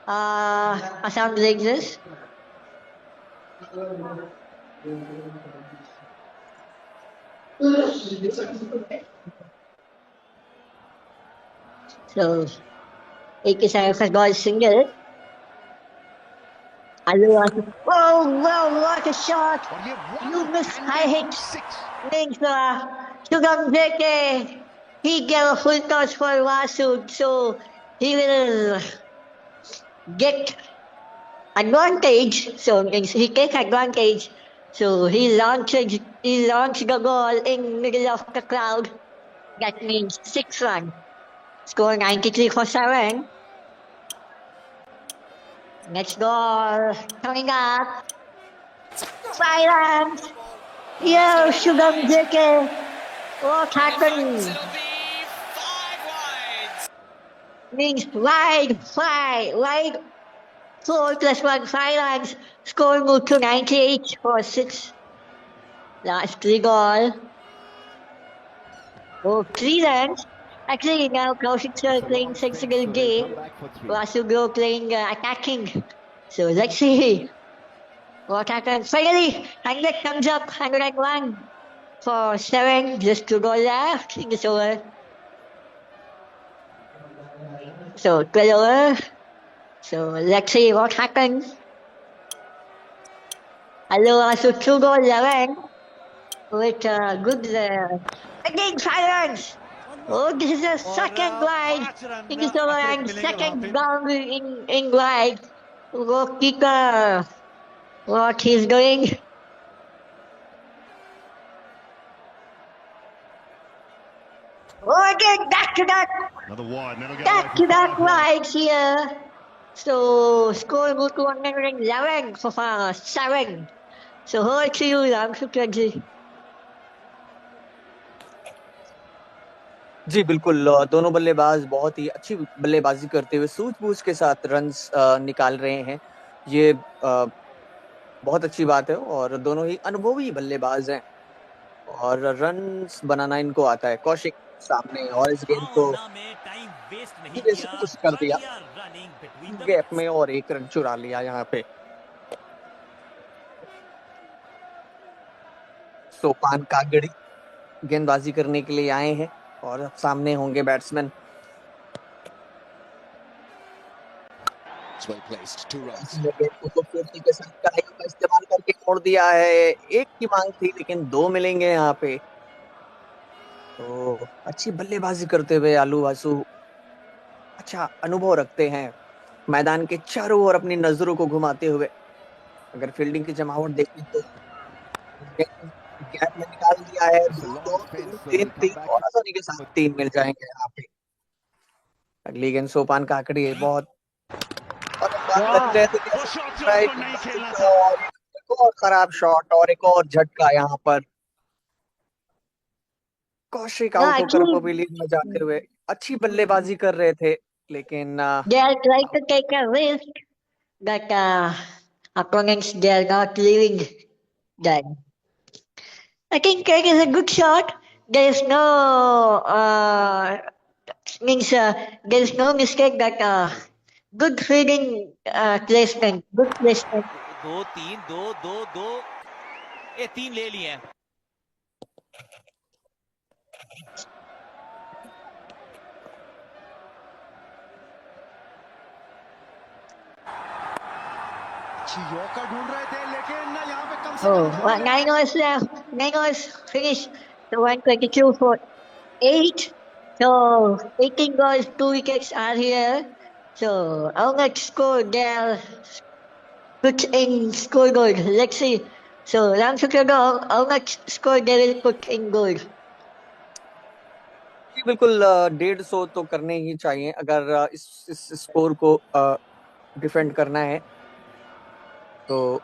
Assam Rangers. So, 87 first ball single. Oh, wow, what a shot! You missed high hit. Means Sugam JK, he gave a full toss for Vasu, so he will get advantage. So means he take advantage. So he launched the ball in middle of the crowd. That means 6 run. Score 93 for 7. Next ball coming up. 5 runs. Yo, Sugam JK. What happened? Means wide. 4 plus 1, 5 runs. Score moved to 98 for 6. Last 3 ball. Oh, 3 runs. Actually, now Kaushik sir playing sensible game. Vasugro playing attacking. So let's see what happens. Finally, 100 comes up, 101 for 7. Just 2 goals left in this over. So 12 over. So let's see what happens. Hello, also 2 goals 11 with good again 5 runs. Oh, this is a second glide in this over and second boundary in glide. Oh, kicker, what he's doing. Oh, again, back to back glides here. So, score moved to 111 for 7. So, over to you, Ram Shukla. जी बिल्कुल, दोनों बल्लेबाज बहुत ही अच्छी बल्लेबाजी करते हुए सूझबूझ के साथ रन्स निकाल रहे हैं। ये बहुत अच्छी बात है और दोनों ही अनुभवी बल्लेबाज हैं और रन्स बनाना इनको आता है। कौशिक सामने और इस गेंद को पुश कर दिया गैप में और 1 रन चुरा लिया यहाँ पे। सोपान कागड़ी गेंदबाजी करने के लिए आए हैं और सामने होंगे बैट्समैन। खूबसूरती के साथ कलाइयों का इस्तेमाल करके छोड़ दिया है। 1 की मांग थी लेकिन 2 मिलेंगे यहाँ पे। तो अच्छी बल्लेबाजी करते हुए आलू वासु अच्छा अनुभव रखते हैं। मैदान के चारों ओर अपनी नजरों को घुमाते हुए अगर फील्डिंग की जमावट देखें तो गैप में निकाल दिया है। 2-3 और आसानी के साथ 3 मिल जाएंगे यहाँ पे। अगली गेंद सोपान काकड़ी बहुत और खराब शॉट और एक और झटका यहाँ पर। कौशिक आउट होकर को भी लीड में जाते हुए अच्छी बल्लेबाजी कर रहे थे लेकिन They are trying to take a risk that opponents they are not leaving that. I think Craig is a good shot. There is no there is no mistake that good fielding placement, good placement. 2-3 2-2-2 ये 3 ले लिए हैं yorker ढूंढ रहे थे लेकिन यहाँ पे कम से Oh, well, 9 overs left. 9 overs finished. So 122 for 8. So 18 goals, 2 wickets are here. So how much score they'll put in score goal? Let's see. So Ram Shukla, how much score they will put in goal? बिल्कुल 150 तो करने ही चाहिए अगर इस score को defend करना है तो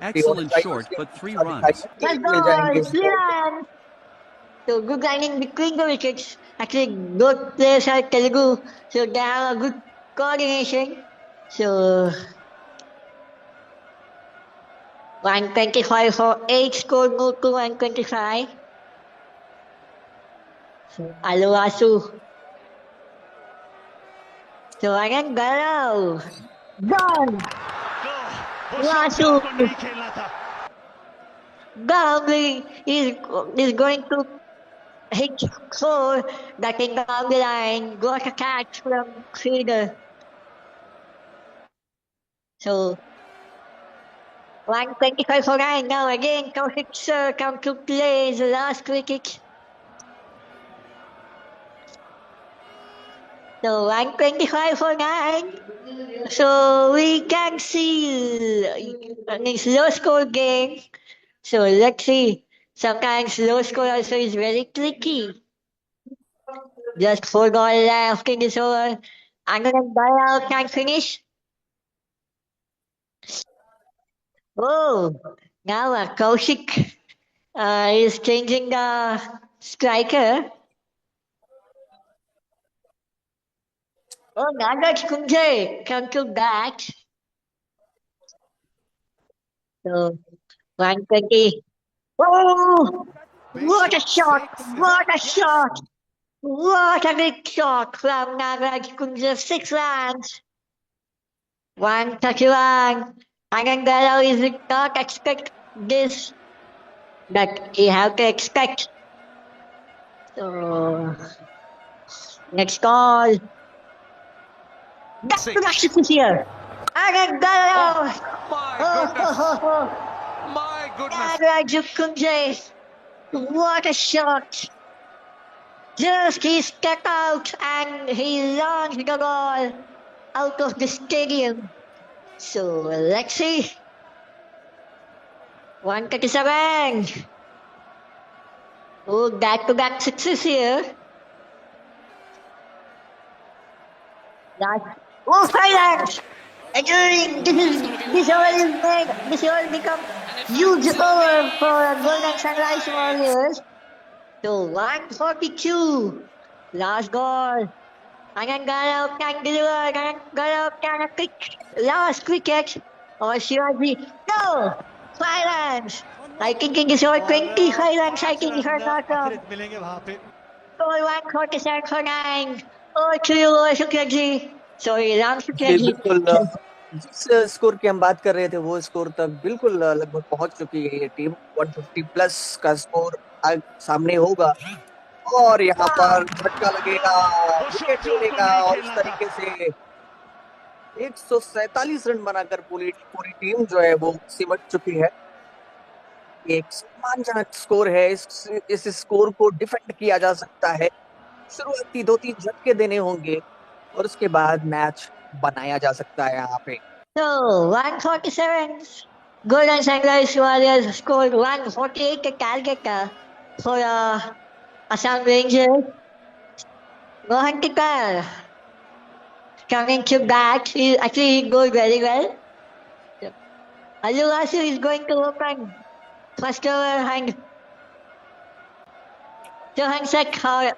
Excellent short, but 3 runs. So good lining between the wickets. Actually, both players are Telugu, so they have a good coordination. So 125 for 8 score moved to 125. So Aluasu. So Anand Garau. Done. Aluasu. Gambling is going to hit 4 that in down the line got a catch from fielder. So 125 for 9 now again. Kaushik Sir come to play the last wicket. So 125 for 9. So we can see it's low score game. So let's see. Sometimes low score also is very tricky. Just 4 goals left in this over. Anand Dayal can finish. Oh, now Kaushik is changing the striker. Oh, Nagaraj Kunjay come to bat. So 120. Oh, what a shot! What a shot! What a big shot from Nagaraj Kunjay. 6 runs. 131. Anand Garau is not expect this, but he have to expect. So next call. Back to back is here. Anand Garau. My goodness. Nagaraj Kunjay. What a shot. Just he stepped out and he launched the ball out of the stadium. So let's see. 137. Oh, back-to-back sixes here. Oh, silence! Again, this over is made. This over become huge over for Golden Sunrise Warriors. So 142. Last goal. Anand Garau can deliver. Anand Garau can pick last wicket. Or Shivaji. No! 5 runs. I think in this over 25 runs. I think if I'm not wrong. Score 147 for 9. Oh, to you, Shukla ji. Sorry, Ram Shukla ji. बिल्कुल जिस score की हम बात कर रहे थे वो score तक बिल्कुल लगभग पहुंच चुकी है ये टीम 150 प्लस का स्कोर सामने होगा और यहाँ पर झटका लगेगा विकेट मिलेगा और इस तरीके से 147 रन बनाकर पूरी टीम जो है वो सिमट चुकी है। एक सम्मानजनक स्कोर है। इस स्कोर को डिफेंड किया जा सकता है। शुरुआती 2-3 झटके देने होंगे और उसके बाद मैच बनाया जा सकता है यहाँ पे। So 147. Golden Sunrise Warriors scored 148 the target for Assam Rangers. Mohan Tikar coming to bat. He actually goes very well. Aluasu is going to open first over and Johan Sek for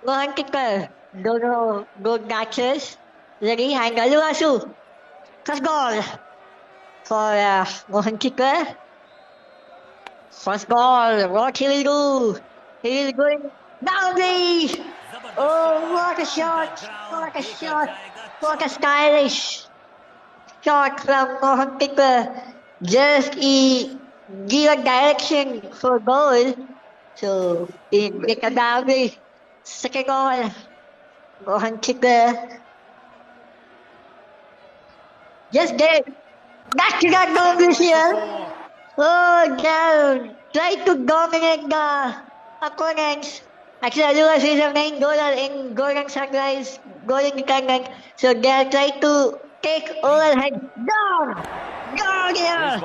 Mohan Tikar. Dono good matches. Ready, and Aluasu. First goal for Mohan Kicker. First goal. What he will do? He will going down the. Oh, what a shot! What a shot! What a stylish shot from Mohan Kicker. Just he give a direction for goal. So he get a down the second goal. Mohan Kicker. Just there. Back to that goal this year. Oh, down. Try to dominate the opponents. Actually, Aluas is the main goaler in Golden Sunrise, Golden Tournament. So they are trying to take overhead. Down! Down here!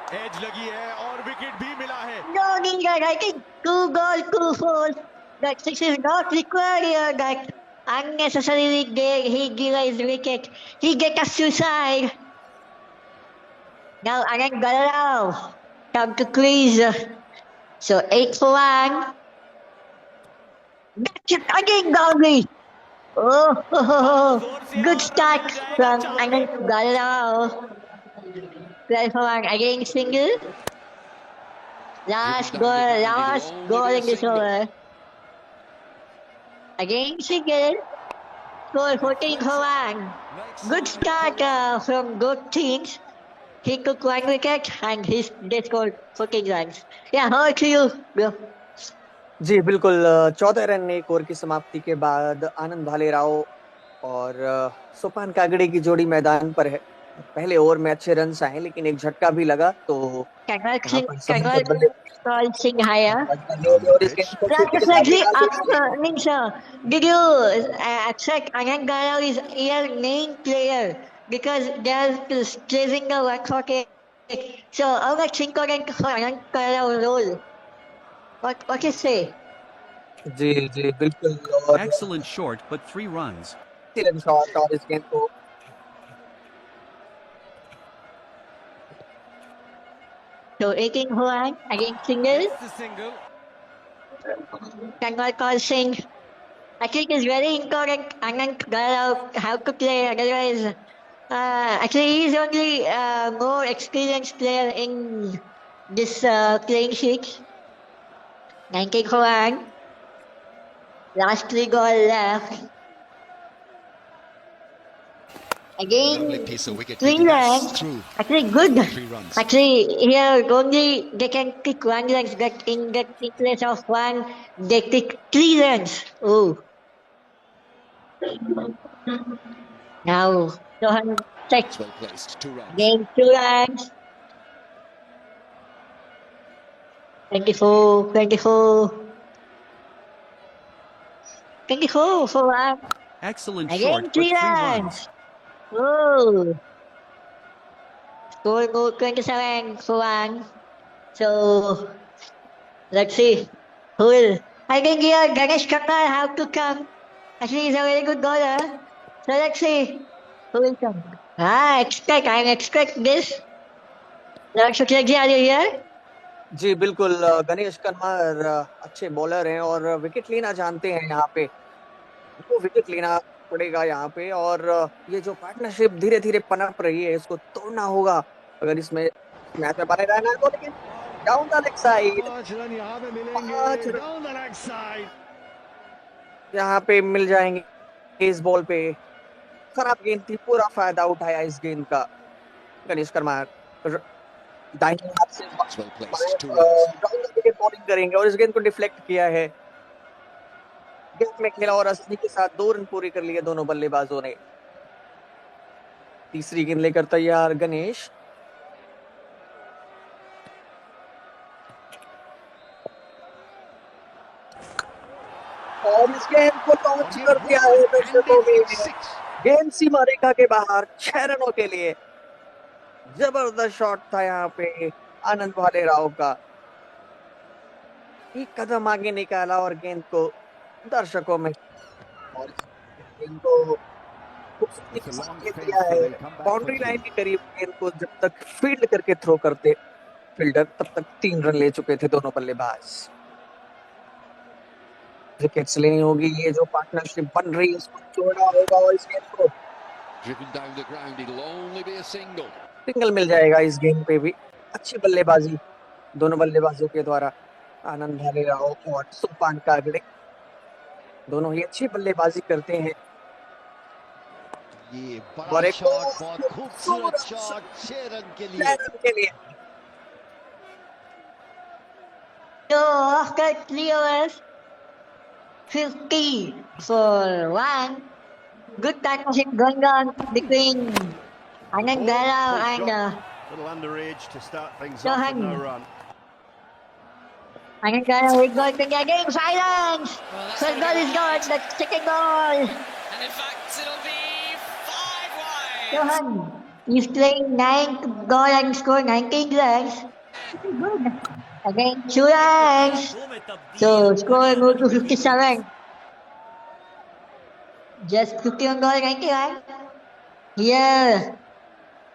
Edge लगी है और wicket भी मिला है. Down here, I think 2 goals, 2 falls. That 6 is not required here. That unnecessarily he gave his wicket. He get a suicide. Now Anand Galarao come to crease. So 8 for 1. That's it again, Gowri. Oh, good start from Anand Galarao. 12 for 1 again single. Last goal in this over. Again single. Score 14 for 1. Good start from both teams. He took 1 wicket and they scored 14 runs. Yeah, over to you, bro. जी बिल्कुल 14 run ने एक over की समाप्ति के बाद आनंद भालेराव और सोपान कागड़े की जोड़ी मैदान पर है. पहले ओवर में अच्छे रन आए लेकिन एक झटका भी लगा तो Kanwal Singh higher. Did you accept Anand Galarao is your main player because they are chasing the 140? So how much important for Anand Galarao role? What you say? जी बिल्कुल. Excellent short, but 3 runs. Run shot और इस गेंद को So 18 for 1 against single. Kanwal Singh. I think it's very important Anand Galarao how to play, otherwise actually he's only more experienced player in this playing sheet. 19 for 1. Last 3 goals left. Again, 3 runs. Actually, good. Actually, here only they can pick 1 run, but in place of 1, they pick 3 runs. Oh. Now, Johan check. Game 2 runs. 24 for 1. Excellent Again, short, but 3 3 runs. runs. Oh. Score goal 27 for 1. So, let's see. Who will? I think here Ganesh Kakkar have to come. Actually, he's a very good bowler. So, let's see. Who will come? I expect this. Lord Shukla, are you here? जी बिल्कुल. गणेश कन्वर अच्छे bowler हैं और wicket लेना जानते हैं. यहाँ पे वो विकेट लेना पड़ेगा यहाँ पे और ये जो पार्टनरशिप धीरे धीरे पनप रही है इसको तोड़ना होगा अगर इसमें मैच में बने रहना है तो. लेकिन डाउन द लेग साइड यहाँ पे मिल जाएंगे इस बॉल पे. खराब गेंद थी, पूरा फायदा उठाया इस गेंद का गणेश कन्वर. दाहिने हाथ से बॉलिंग करेंगे और इस गेंद को डिफ्लेक्ट किया है. गेंद में खेला और आसानी के साथ 2 रन पूरे कर लिए दोनों बल्लेबाजों ने. तीसरी गेंद लेकर तैयार गणेश. और इस गेंद को लॉन्च कर दिया है दर्शकों ने. गेंद सीमा रेखा के बाहर 6 रनों के लिए. जबरदस्त शॉट था यहाँ पे आनंद भालेराव का. एक कदम आगे निकाला और गेंद को दर्शकों में और गेंद को खूबसूरती के साथ दिया है. बाउंड्री लाइन के करीब गेंद को जब तक फील्ड करके थ्रो करते फील्डर तब तक 3 रन ले चुके थे दोनों बल्लेबाज. विकेट्स लेनी होगी। ये जो पार्टनरशिप बन रही है इसको छोड़ा होगा और इस गेम को सिंगल मिल जाएगा। इस गेम पे भी अच्छी बल्लेबाजी दोनों बल्लेबाजों के द्वारा, आनंद भालेराव और सोपान कागड़े दोनों ही अच्छी बल्लेबाजी करते हैं। ये और बड़ा एक शॉट, बहुत खूबसूरत शॉट 6 रन के लिए। 6 रन के लिए। So after 3 overs, 50 for 1. Good partnership going on between Anand Bhairav and Little underage to start things off Johan. with no run. Anand Bhairav with goal to the game. Silence! First goal is gone. The second goal. And in fact, it'll be 5 wide. Johan is playing 9th goal and scored 19 runs. Good. Again, 2 runs. So score go to 57. Just 51 goal, 91. Here,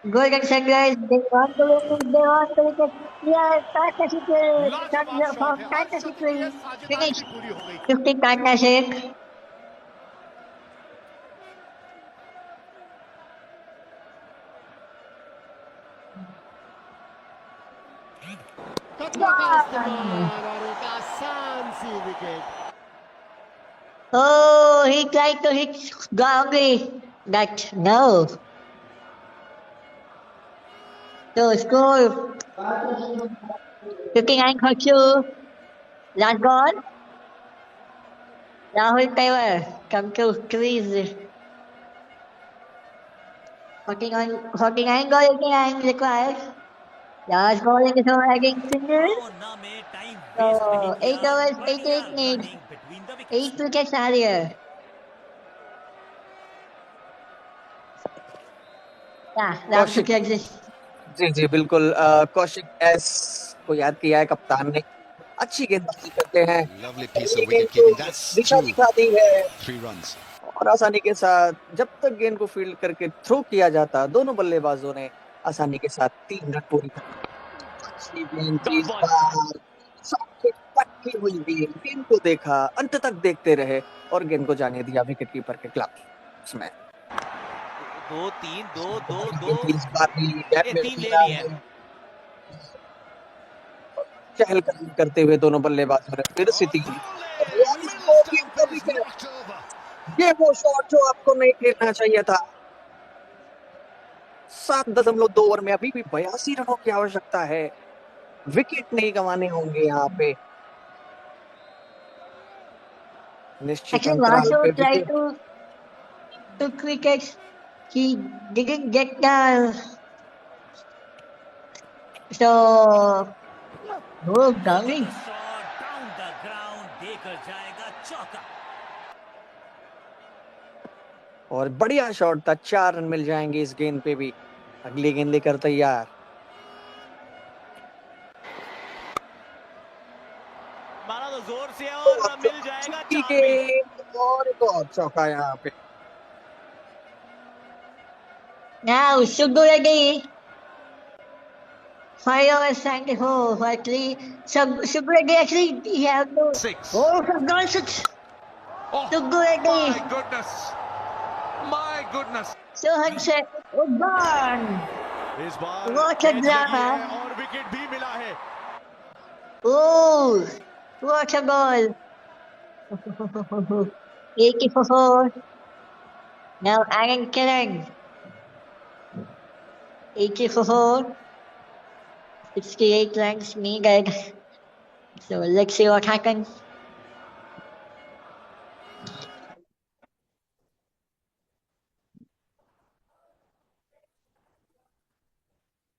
Golden Sunrise, they want to win it, they want to win it. Here, partnership will finish. 15 partnership. Oh, he tried to hit Gaugi. But no. So score 59 for 2. Last goal. Rahul Taiwar come to crease. 49 goal again required. Last goal in the show against Singers. So 8 overs, 88 needs. 8 wickets are here. Yeah, that's Kaushik. जी जी बिल्कुल। Kaushik S को याद किया है कप्तान ने। अच्छी गेंदबाजी करते हैं। Lovely piece of wicket keeping. That's दिशा 2, दिखाती है 3 runs. और आसानी के साथ जब तक गेंद को फील्ड करके थ्रो किया जाता, दोनों बल्लेबाजों ने आसानी के साथ 3 रन पूरी कर। अच्छी गेंद थी इस बार। सबसे पक्की हुई गेंद को देखा, अंत तक देखते रहे और गेंद को जाने दिया विकेट कीपर के ग्लव्स में। 2-3 इस बार भी गैप में दिया है। चहलकदमी करते हुए दोनों बल्लेबाजों ने फिर से 3। ये वो शॉट जो आपको नहीं खेलना चाहिए था। 7.2 ओवर में अभी भी 82 रनों की आवश्यकता है। विकेट नहीं गंवाने होंगे यहाँ पे। निश्चित Actually, अंतराल Vasu पे tried wicket. to took wickets. He didn't get the. So, oh, Gaugi. Shot down the ground देकर जाएगा चौका। और बढ़िया शॉट था। 4 रन मिल जाएंगे इस गेंद पे भी। अगली गेंद लेकर तैयार। मारा तो जोर से और मिल जाएगा 4 भी। और एक और चौका यहाँ पे। Now, Subbu Reddy. 5 overs 74 for 3. Subbu Reddy actually, he have to. 6. Oh, from goal 6. Subbu Reddy. My goodness. Sohan said, oh, gone. इस बार What a drama. और विकेट भी मिला है। Oh, what a goal. 80 for 4. Now, Aaron Killen. 80 for 4. 68 runs needed. So let's see what happens.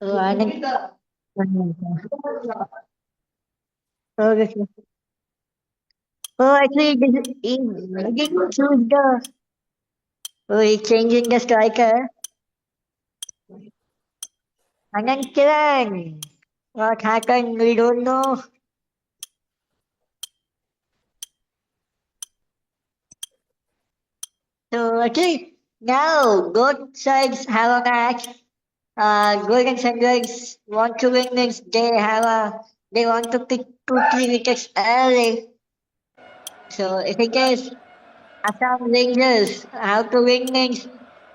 Oh, Anand. Okay. Oh, actually, he didn't choose the. Oh, he's changing the striker. Anand Kiran. What happened? We don't know. So, okay. Now, both sides have a match. Golden Sunrise want to win this. They want to pick 2-3 wickets early. So if in case Assam Rangers have to win means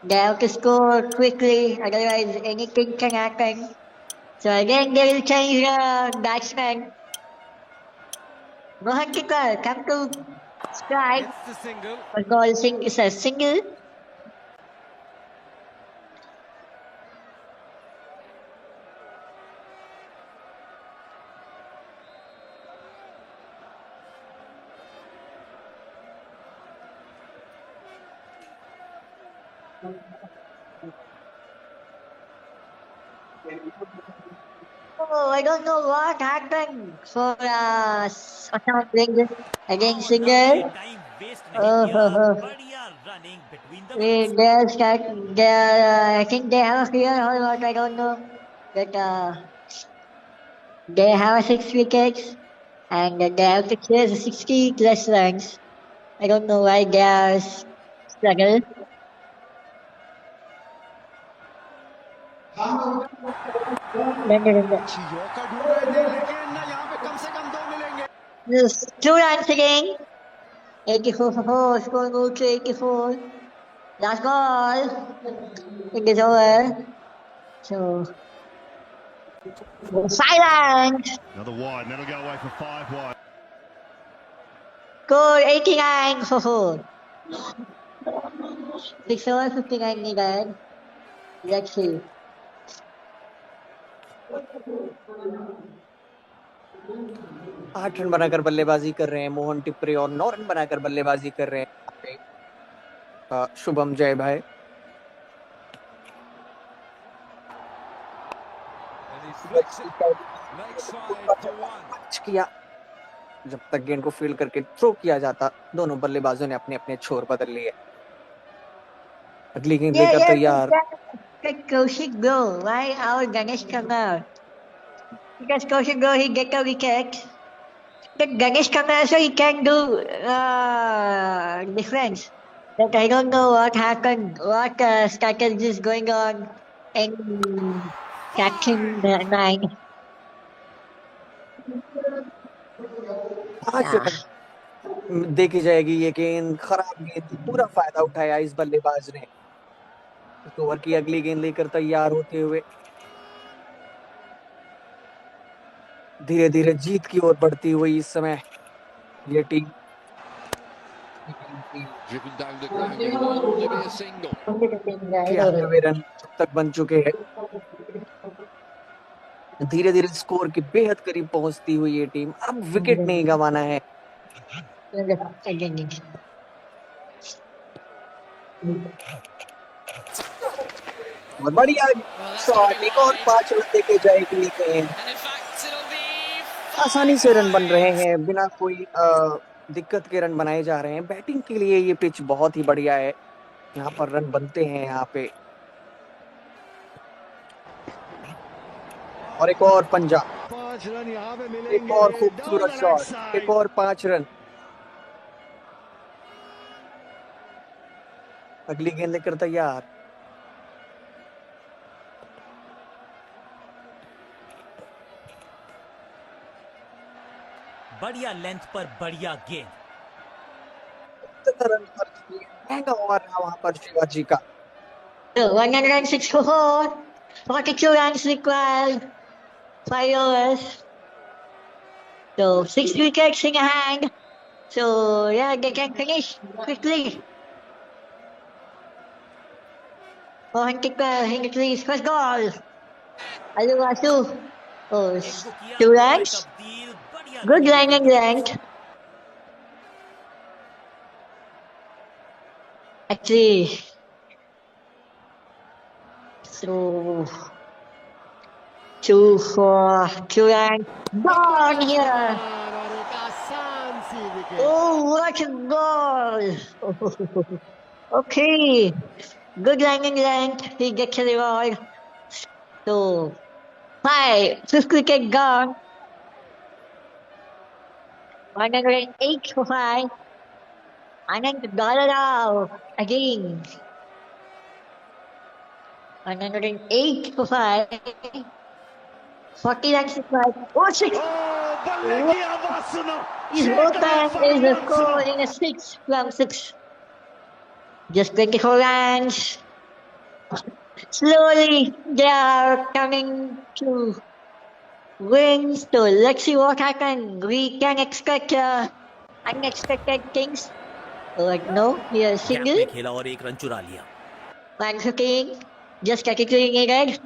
they have to score quickly, otherwise anything can happen. So again they will change the batsman. Mohan Kikar come to strike. It's the single. A goal is a single. Oh, I don't know what happened for Assam Rangers against Singer. Time waste नहीं Oh, किया oh, oh. बढ़िया running between the They're start, they're, I think they have a fear or what, I don't know. But they have 6 wickets and they have to chase 60 plus runs. I don't know why they are struggle. Just 2 runs again. 84 for 4, score move to 84. Last ball. It is over. So, 5 runs. Another wide, and that'll go away for 5 wide. Score 89 for 4. 6 over 59 needed. Let's see. आठ run बनाकर बल्लेबाजी कर रहे हैं मोहन टिप्रे और 9 run बनाकर बल्लेबाजी कर रहे हैं शुभम जय भाई। किया जब तक गेंद को फील्ड करके थ्रो किया जाता, दोनों बल्लेबाजों ने अपने अपने छोर बदल लिए। अगली गेंद लेकर तैयार। Kaushik go. Why our Ganesh come out? Because Kaushik go, he get a wicket. But Ganesh come out so he can do difference. But I don't know what happened, what strategy is going on in Captain 9. देखी जाएगी ये गेंद, खराब गेंद, पूरा फायदा उठाया इस बल्लेबाज ने। इस ओवर की अगली गेंद लेकर तैयार होते हुए धीरे धीरे जीत की ओर बढ़ती हुई इस समय ये टीम। 93 रन तक बन चुके हैं। धीरे धीरे स्कोर के बेहद करीब पहुंचती हुई ये टीम। अब विकेट नहीं गंवाना है। बहुत बढ़िया शॉट, एक और 5 रन देके जाएगी गेंद। आसानी से रन बन रहे हैं, बिना कोई दिक्कत के रन बनाए जा रहे हैं। बैटिंग के लिए ये पिच बहुत ही बढ़िया है, यहाँ पर रन बनते हैं यहाँ पे। और एक और पंजा, एक और खूबसूरत शॉट, एक और 5 रन। अगली गेंद लेकर तैयार। बढ़िया लेंथ पर बढ़िया गेंद। महंगा ओवर रहा वहां पर शिवाजी का। 106 for 4, 42 runs required, 5 overs. So 6 wickets in hand. So yeah, they can finish quickly. Mohan Kikar in the crease, first goal. Alu Asu. Oh, 2 runs. Good line and length. Actually, so 2 for 2 runs. Gone here. Oh, what a goal! Okay, good line and length. He gets a reward. So 5th wicket gone. 108 for 5. Anand Galarao again. 108 for 5. 40 runs required. Oh, 6. बल्ले की आवाज सुनो, His all-time is a score in a 6 from 6. Just 24 runs. Slowly, they are coming to wins. So let's see what happens. We can expect unexpected things. Like no, here gap single. में खेला और एक run चुरा लिया। 115. Just 33 needed.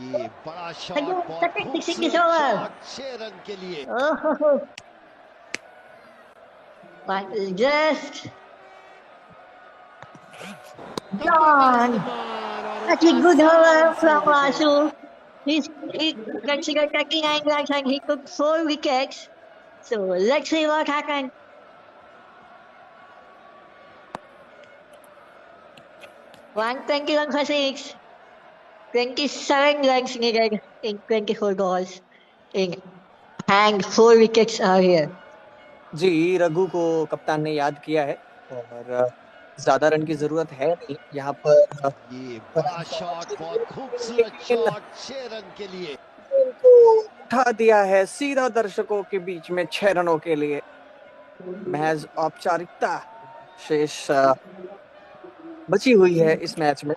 ये बड़ा shot, Hello, बहुत second fixing is खूबसूरत over. शॉट 6 रन के लिए। Oh, but just gone. That's a good over from Vasu. He considered 39 runs and he took 4 wickets. So let's see what happens. $120 run for 6. 27 runs needed in 24 balls. And 4 wickets are here. जी, रघु को कप्तान ने याद किया है और ज्यादा run की जरूरत है नहीं यहाँ पर। ये बड़ा शॉट, बहुत खूबसूरत शॉट 6 रन के लिए। इनको उठा दिया है सीधा दर्शकों के बीच में 6 रनों के लिए। महज औपचारिकता शेष बची हुई है इस मैच में,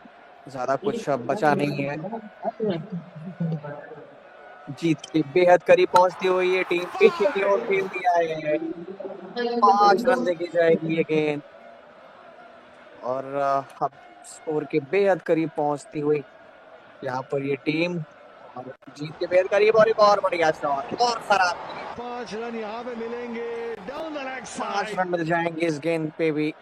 ज्यादा कुछ बचा नहीं है। जीत के बेहद करीब पहुंचती हुई ये टीम पीछे की ओर खेल दिया है। 5 रन देके जाएगी ये गेंद और अब स्कोर के बेहद करीब पहुंचती हुई यहाँ पर ये टीम और जीत के बेहद करीब और एक और बढ़िया शॉट और खराब। 5 रन यहाँ पे मिलेंगे, down the leg 5 side. Run मिल जाएंगे इस गेंद पे भी।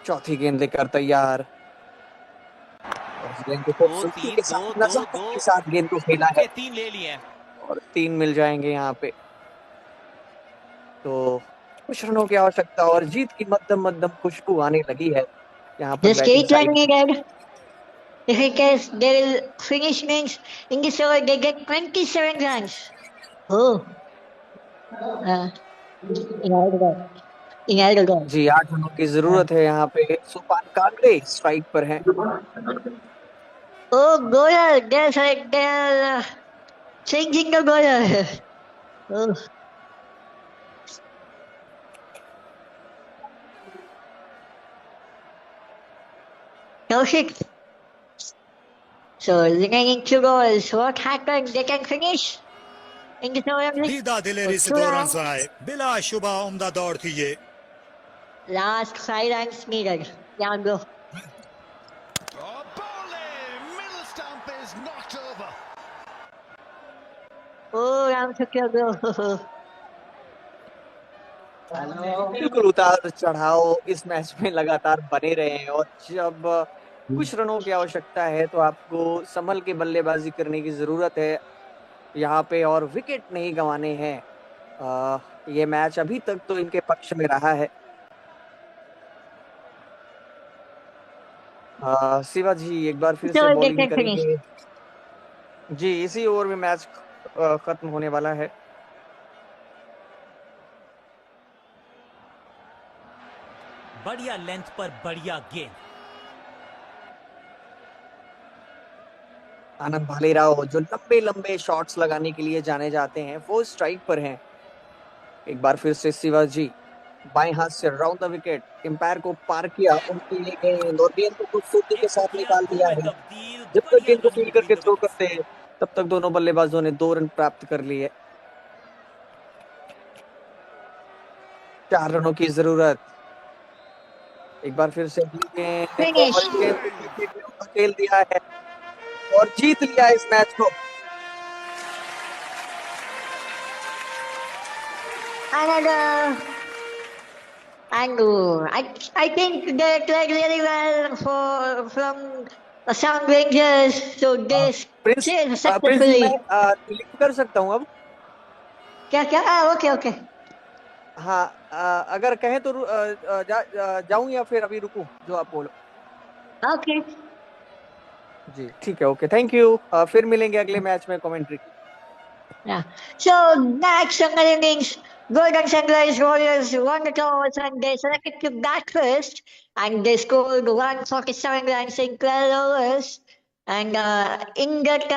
चौथी गेंद लेकर तैयार और इस गेंद को खूबसूरती के साथ नजाकत के साथ गेंद को खेला है 3 ले लिए और 3 मिल जाएंगे यहाँ पे। तो कुछ रनों की आवश्यकता और जीत की मध्यम मध्यम खुशबू आने लगी है यहाँ पर Just batting 8 runs side. needed. If in case they will finish means in this over they get 27 runs. Oh. In जी 8 रनों की जरूरत है यहाँ पे। सुपान कांगड़े स्ट्राइक पर हैं। Oh, bowler! They're changing the bowler. Oh. Kaushik. So remaining 2 balls. What happened? They can finish in this over. दीदा दिलेरी से 2 रन बनाए, बिलाशुबा उम्दा दौड़ थी ये। Last 5 runs needed. Yeah, go. Oh, bowling! Middle stump is knocked over. Oh, Ram Shakya go. बिल्कुल उतार चढ़ाव इस मैच में लगातार बने रहे हैं और जब कुछ रनों की आवश्यकता है तो आपको संभल के बल्लेबाजी करने की जरूरत है यहाँ पे और विकेट नहीं गंवाने हैं। ये मैच अभी तक तो इनके पक्ष में रहा है। शिवा जी एक बार फिर से बॉलिंग करेंगे। जी इसी ओवर में मैच खत्म होने वाला है। बढ़िया लेंथ पर बढ़िया गेंद। आनंद भालेराव जो लंबे लंबे शॉट्स लगाने के लिए जाने जाते हैं वो स्ट्राइक पर हैं। एक बार फिर से शिवाजी बाएं हाथ से राउंड द विकेट, एम्पायर को पार किया, उनकी गेंद और गेंद को खूबसूरती के साथ निकाल दिया है। जब तक गेंद को फील्ड करके थ्रो करते हैं तब तक दोनों बल्लेबाजों ने 2 रन प्राप्त कर लिए। 4 रनों की जरूरत। एक बार फिर से खेल दिया है और जीत लिया इस मैच को। I think they played really well from Assam Rangers. So they stayed successfully. Click कर सकता हूँ अब? क्या? ओके। हाँ अगर कहें तो जाऊं या फिर अभी रुकूं, जो आप बोलो। ओके। जी ठीक है, ओके, थैंक यू। फिर मिलेंगे अगले मैच में commentary. Yeah. So next on the innings, Golden Sunrise Warriors won the toss and they selected to bat first, and they scored 147 runs in 12 overs. And in that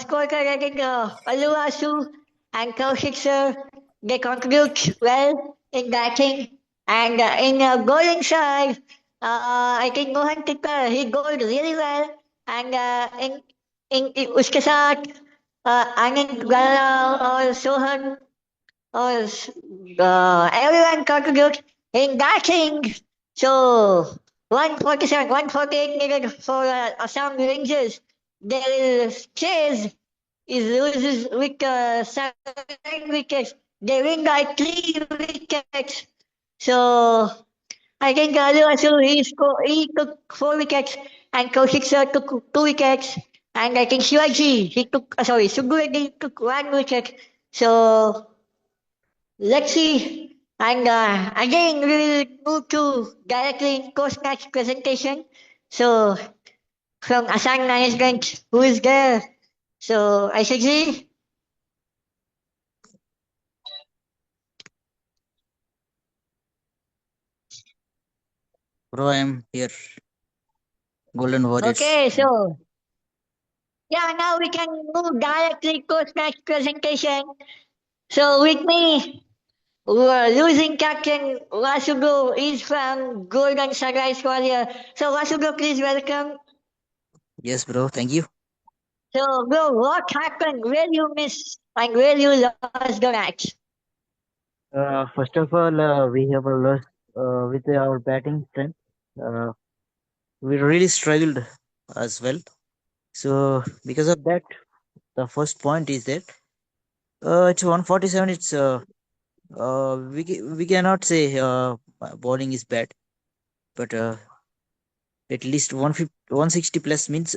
scorecard, I think Aluasu and Kaushik sir, they contribute well in batting. And in bowling side, I think Mohan Tikka, he bowled really well. And in उसके साथ Anand Gala or Sohan or everyone contribute in batting. So 147, 148 needed for Assam Rangers. Their chase is loses with 7 wickets. They win by 3 wickets. So I think Asu he took 4 wickets and Kaushik sir took 2 wickets. And I think Shivaji, he took, sorry, Sugurreddy took 1 wicket. So let's see. And again, we will move to directly in post-match presentation. So from Assam Management, who is there? So Ishakji. Bro, I am here. Golden Warriors. Okay, so yeah, now we can move directly post-match presentation. So with me, losing captain Vasugo is from Golden Sunrise Warrior. So Vasugo, please welcome. Yes, bro. Thank you. So bro, what happened? Where you miss and where you lost the match? First of all, we have lost with our batting strength. We really struggled as well. So because of that, the first point is that it's 147. It's we cannot say bowling is bad, but at least 150, 160 plus means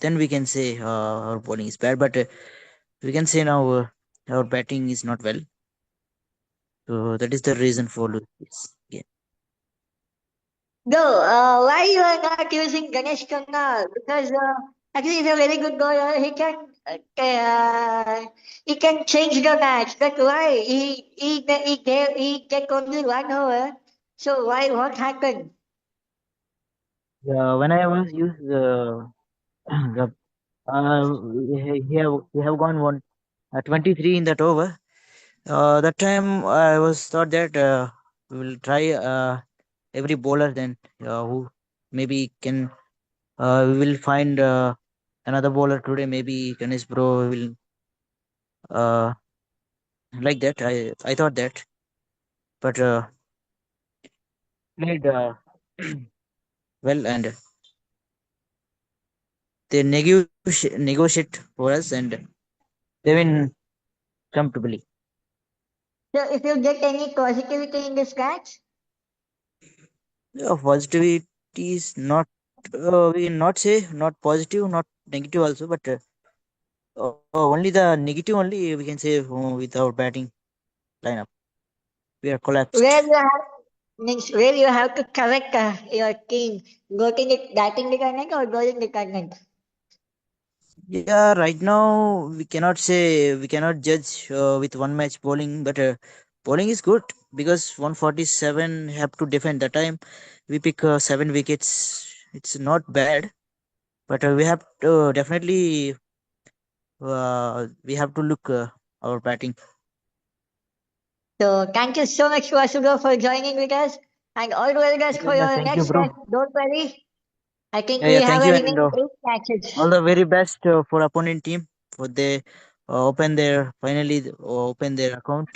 then we can say our bowling is bad. But we can say now our batting is not well. So that is the reason for this game. No, why you are not using Ganesh Khanna? Because actually he's a very good bowler. He can change the match. That's why he get only 1 over. So why what happened? When I was used the he have gone 23 in that over. That time I was thought that we will try every bowler then who maybe can we will find another bowler today. Maybe Ganesh bro will uh, like that. I thought that, but played well and they negotiate for us and they win comfortably. So if you get any positivity in this match? Yeah, positivity is not we not say not positive, not negative also, but only the negative only we can say with our batting lineup. We are collapsed. Where you have to correct your team, getting it batting department or bowling department. Yeah, right now we cannot say we cannot judge with one match bowling, but bowling is good because 147 have to defend. The time we pick 7 wickets, it's not bad, but we have to definitely we have to look our batting. So thank you so much, Vasugo, for joining with us, and all the very best for your Thank you, next bro. match. Don't worry. I think Yeah, we yeah, have thank a you, and remaining 8 matches. all the very best for opponent team for they open their finally open their account.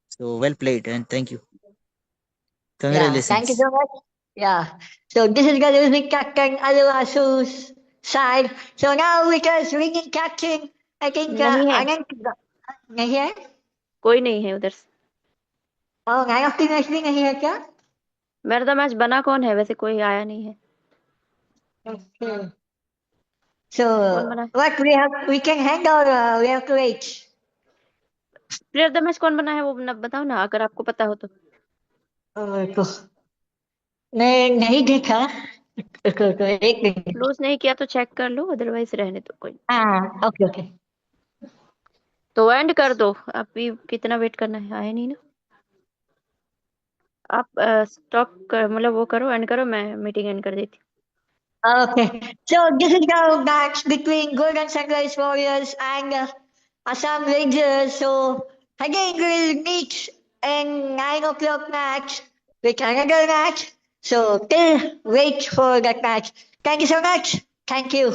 So well played and thank you. Yeah, thank you Congratulations. so much. Yeah. So this is going to be Captain Aluasu's side. So now with us ringing captain, I think नहीं है, Anand नहीं है? कोई नहीं है उधर से। और मैन ऑफ द मैच भी नहीं है क्या? मैन ऑफ द मैच बना कौन है? वैसे कोई आया नहीं है। Okay. कौन So बना है? what we can hang or we have to wait? Player of the match कौन बना है वो बताओ ना, अगर आपको पता हो तो। तो मैं नहीं देखा। एक मिनट। क्लोज नहीं किया तो चेक कर लो, अदरवाइज रहने दो कोई। हाँ, ओके ओके। तो एंड कर दो, अभी कितना वेट करना है, आया नहीं ना। आप स्टॉप कर, मतलब वो करो, एंड करो, मैं मीटिंग एंड कर देती Okay, so this is the match between Golden Sunrise Warriors and Assam Rangers. So again, we'll meet in 9 o'clock match with another match. So till wait for that match. Thank you so much. Thank you.